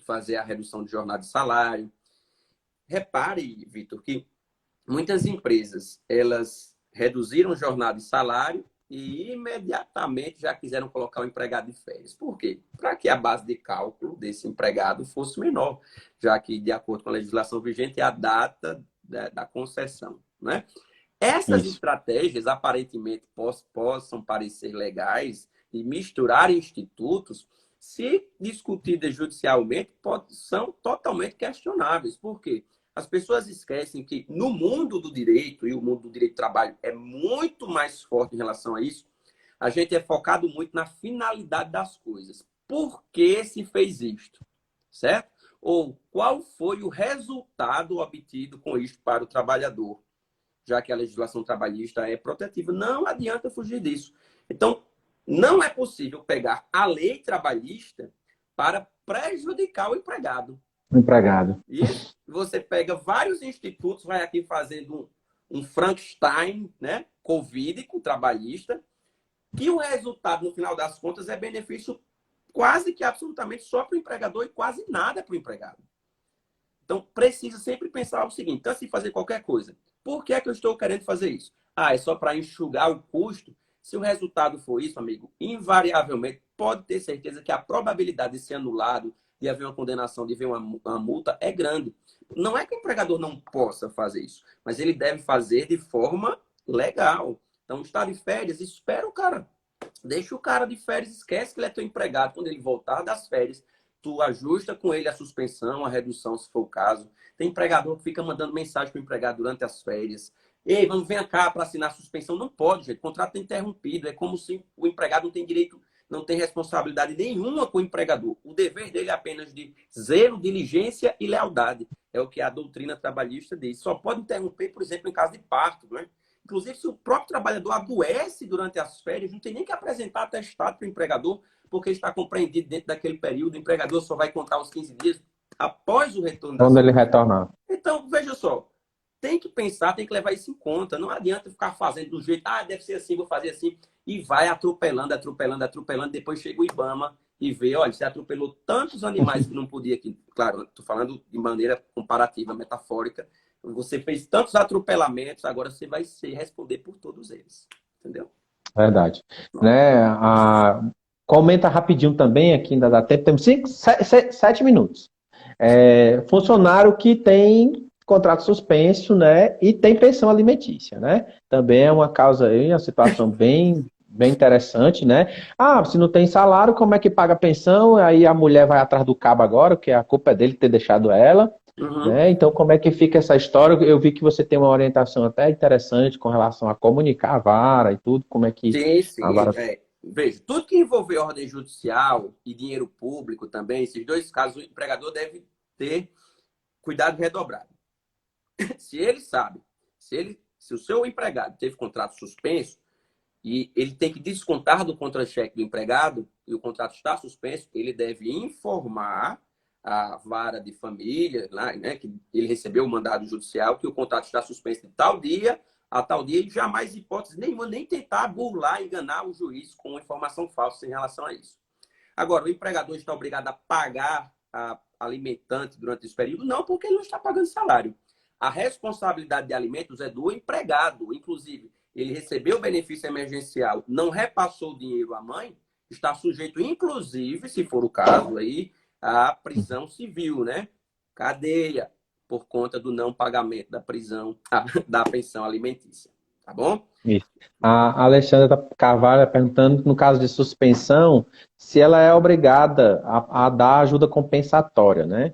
fazer a redução de jornada de salário. Repare, Vitor, que muitas empresas elas reduziram jornada de salário e imediatamente já quiseram colocar o empregado de férias. Por quê? Para que a base de cálculo desse empregado fosse menor, já que, de acordo com a legislação vigente, é a data da concessão. Né? Essas Isso. estratégias, aparentemente, possam parecer legais e misturar institutos, se discutidas judicialmente, são totalmente questionáveis. Por quê? As pessoas esquecem que no mundo do direito, e o mundo do direito do trabalho é muito mais forte em relação a isso, a gente é focado muito na finalidade das coisas. Por que se fez isto? Certo? Ou qual foi o resultado obtido com isto para o trabalhador? Já que a legislação trabalhista é protetiva. Não adianta fugir disso. Então, não é possível pegar a lei trabalhista para prejudicar o empregado. Empregado. E você pega vários institutos, vai aqui fazendo um Frankenstein, né, covídico, trabalhista, que o resultado, no final das contas, é benefício quase que absolutamente só para o empregador e quase nada para o empregado. Então, precisa sempre pensar o seguinte, antes de fazer qualquer coisa, por que é que eu estou querendo fazer isso? Ah, é só para enxugar o custo? Se o resultado for isso, amigo, invariavelmente, pode ter certeza que a probabilidade de ser anulado, de haver uma condenação, de haver uma multa, é grande. Não é que o empregador não possa fazer isso, mas ele deve fazer de forma legal. Então, está de férias, espera o cara. Deixa o cara de férias, esquece que ele é teu empregado. Quando ele voltar das férias, tu ajusta com ele a suspensão, a redução, se for o caso. Tem empregador que fica mandando mensagem para o empregado durante as férias. Ei, vamos, vem cá para assinar a suspensão. Não pode, gente. O contrato é interrompido. É como se o empregado não tem direito, não tem responsabilidade nenhuma com o empregador. O dever dele é apenas de zelo, diligência e lealdade. É o que a doutrina trabalhista diz. Só pode interromper, por exemplo, em caso de parto, né? Inclusive, se o próprio trabalhador adoece durante as férias, não tem nem que apresentar atestado para o empregador, porque está compreendido dentro daquele período. O empregador só vai contar os 15 dias após o retorno das Quando ele férias. retornar. Então, veja só, tem que pensar, tem que levar isso em conta. Não adianta ficar fazendo do jeito, deve ser assim, vou fazer assim, e vai atropelando, atropelando, atropelando. Depois chega o IBAMA e vê, olha, você atropelou tantos animais que não podia aqui. Claro, estou falando de maneira comparativa, metafórica. Você fez tantos atropelamentos, agora você vai responder por todos eles. Entendeu? Verdade. Né, comenta rapidinho também, aqui ainda dá tempo, temos 7 minutos. Funcionário que tem contrato suspenso, né, e tem pensão alimentícia, né? Também é uma causa aí, uma situação bem interessante, né? Ah, se não tem salário, como é que paga a pensão? Aí a mulher vai atrás do cabo agora, que a culpa é dele ter deixado ela. Uhum. Né? Então, como é que fica essa história? Eu vi que você tem uma orientação até interessante com relação a comunicar a vara e tudo, como é que Sim, a sim. vara... Veja, tudo que envolver ordem judicial e dinheiro público também, esses dois casos, o empregador deve ter cuidado redobrado. Se ele sabe, se o seu empregado teve contrato suspenso e ele tem que descontar do contra-cheque do empregado e o contrato está suspenso, ele deve informar a vara de família, né, que ele recebeu o mandado judicial, que o contrato está suspenso de tal dia a tal dia, e jamais, hipótese nenhuma, nem tentar burlar, enganar o juiz com informação falsa em relação a isso. Agora, o empregador está obrigado a pagar a alimentante durante esse período? Não, porque ele não está pagando salário. A responsabilidade de alimentos é do empregado. Inclusive, ele recebeu o benefício emergencial, não repassou o dinheiro à mãe, está sujeito, inclusive, se for o caso aí, à prisão civil, né? Cadeia, por conta do não pagamento da prisão, da pensão alimentícia. Tá bom? Isso. A Alexandra Carvalho está perguntando, no caso de suspensão, se ela é obrigada a dar ajuda compensatória, né?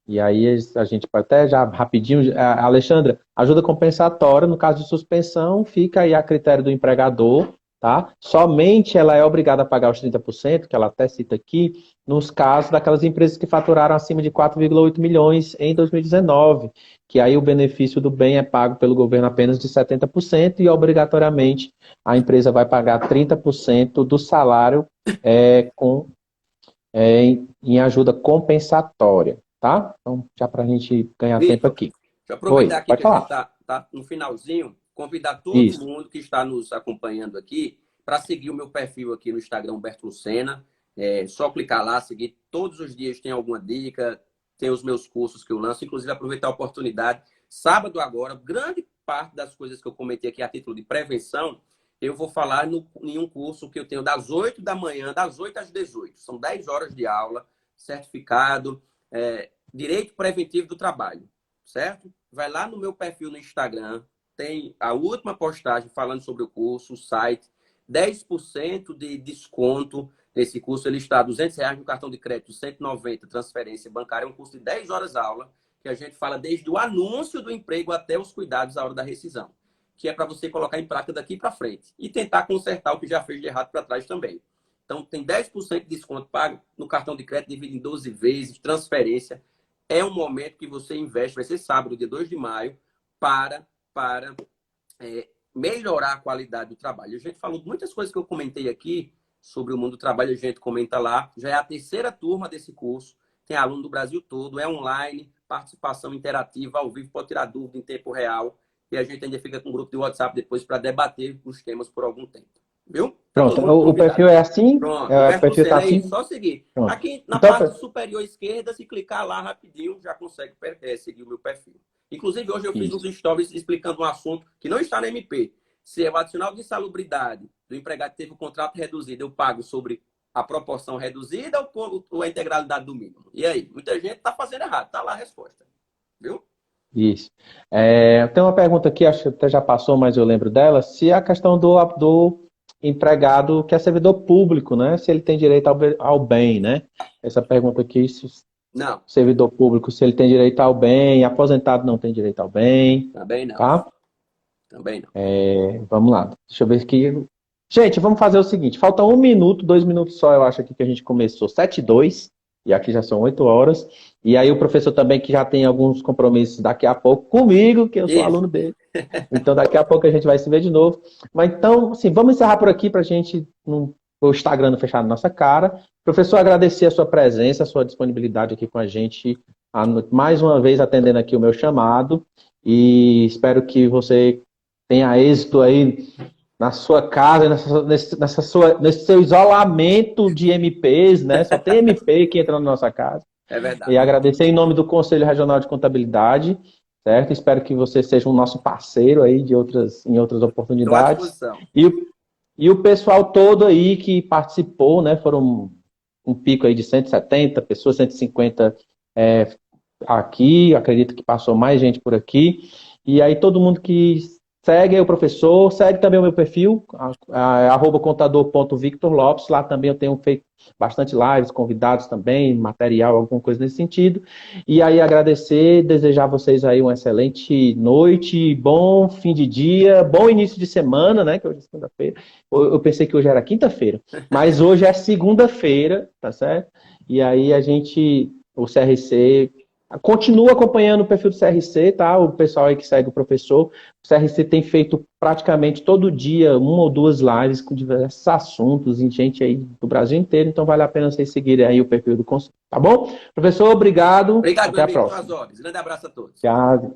E aí a gente pode até já rapidinho, Alexandra, ajuda compensatória, no caso de suspensão, fica aí a critério do empregador, tá? Somente ela é obrigada a pagar os 30%, que ela até cita aqui, nos casos daquelas empresas que faturaram acima de 4,8 milhões em 2019, que aí o benefício do bem é pago pelo governo apenas de 70% e obrigatoriamente a empresa vai pagar 30% do salário em ajuda compensatória, tá? Então, já para a gente ganhar tempo Vitor, aqui. deixa eu Oi, aproveitar aqui pode que a gente falar. tá no finalzinho, convidar todo Isso. mundo que está nos acompanhando aqui para seguir o meu perfil aqui no Instagram, Humberto Lucena. É só clicar lá, seguir. Todos os dias tem alguma dica, tem os meus cursos que eu lanço, inclusive aproveitar a oportunidade. Sábado agora, grande parte das coisas que eu comentei aqui a título de prevenção, eu vou falar em um curso que eu tenho das 8 da manhã, das 8 às 18. São 10 horas de aula, certificado, Direito Preventivo do Trabalho, certo? Vai lá no meu perfil no Instagram, tem a última postagem falando sobre o curso, o site, 10% de desconto nesse curso. Ele está R$ 200 no cartão de crédito, 190 transferência bancária. É um curso de 10 horas aula, que a gente fala desde o anúncio do emprego até os cuidados à hora da rescisão, que é para você colocar em prática daqui para frente e tentar consertar o que já fez de errado para trás também. Então, tem 10% de desconto pago no cartão de crédito, dividido em 12 vezes, transferência. É um momento que você investe, vai ser sábado, dia 2 de maio, para melhorar a qualidade do trabalho. A gente falou de muitas coisas que eu comentei aqui sobre o mundo do trabalho, a gente comenta lá. Já é a terceira turma desse curso, tem aluno do Brasil todo, é online, participação interativa, ao vivo, pode tirar dúvida em tempo real. E a gente ainda fica com um grupo de WhatsApp depois para debater os temas por algum tempo. Viu? Tá Pronto, todo mundo o convidado. perfil é assim? Pronto, O Humberto perfil está Lucena aí, assim? só seguir. Pronto. Aqui na Então, parte superior esquerda, se clicar lá rapidinho, já consegue seguir o meu perfil. Inclusive, hoje eu fiz uns stories explicando um assunto que não está na MP. Se é o adicional de insalubridade do empregado que teve o contrato reduzido, eu pago sobre a proporção reduzida ou a integralidade do mínimo? E aí? Muita gente está fazendo errado. Está lá a resposta. Viu? isso. Tem uma pergunta aqui, acho que até já passou, mas eu lembro dela. Se a questão do empregado que é servidor público, né? Se ele tem direito ao bem, né? Essa pergunta aqui, se Não. servidor público, se ele tem direito ao bem, aposentado não tem direito ao bem, Também não. tá? Também não. Vamos lá. Deixa eu ver aqui. Gente, vamos fazer o seguinte. Falta 1 minuto, 2 minutos só, eu acho aqui que a gente começou 7h02, e aqui já são 8 horas. E aí o professor também que já tem alguns compromissos daqui a pouco comigo, que eu sou aluno dele. Então daqui a pouco a gente vai se ver de novo. Mas então, assim, vamos encerrar por aqui para a gente, o Instagram não fechar na nossa cara. Professor, agradecer a sua presença, a sua disponibilidade aqui com a gente, mais uma vez atendendo aqui o meu chamado. E espero que você tenha êxito aí na sua casa, nesse seu isolamento de MPs, né? Só tem MP que entra na nossa casa. É verdade. E agradecer em nome do Conselho Regional de Contabilidade, certo? Espero que você seja um nosso parceiro aí em outras oportunidades. Estou à disposição. E o pessoal todo aí que participou, né? Foram um pico aí de 170 pessoas, 150 aqui, acredito que passou mais gente por aqui. E aí todo mundo que segue aí o professor, segue também o meu perfil, @contador.victorlopes. Lá também eu tenho feito bastante lives, convidados também, material, alguma coisa nesse sentido. E aí agradecer, desejar a vocês aí uma excelente noite, bom fim de dia, bom início de semana, né? Que hoje é segunda-feira. Eu pensei que hoje era quinta-feira, mas hoje é segunda-feira, tá certo? E aí o CRC continua acompanhando o perfil do CRC, tá? O pessoal aí que segue o professor. O CRC tem feito praticamente todo dia 1 ou 2 lives com diversos assuntos e gente aí do Brasil inteiro, então vale a pena vocês seguirem aí o perfil do Conselho, tá bom? Professor, obrigado. Obrigado, Até meu a amigo. próxima. Às ordens. Grande abraço a todos. Tchau.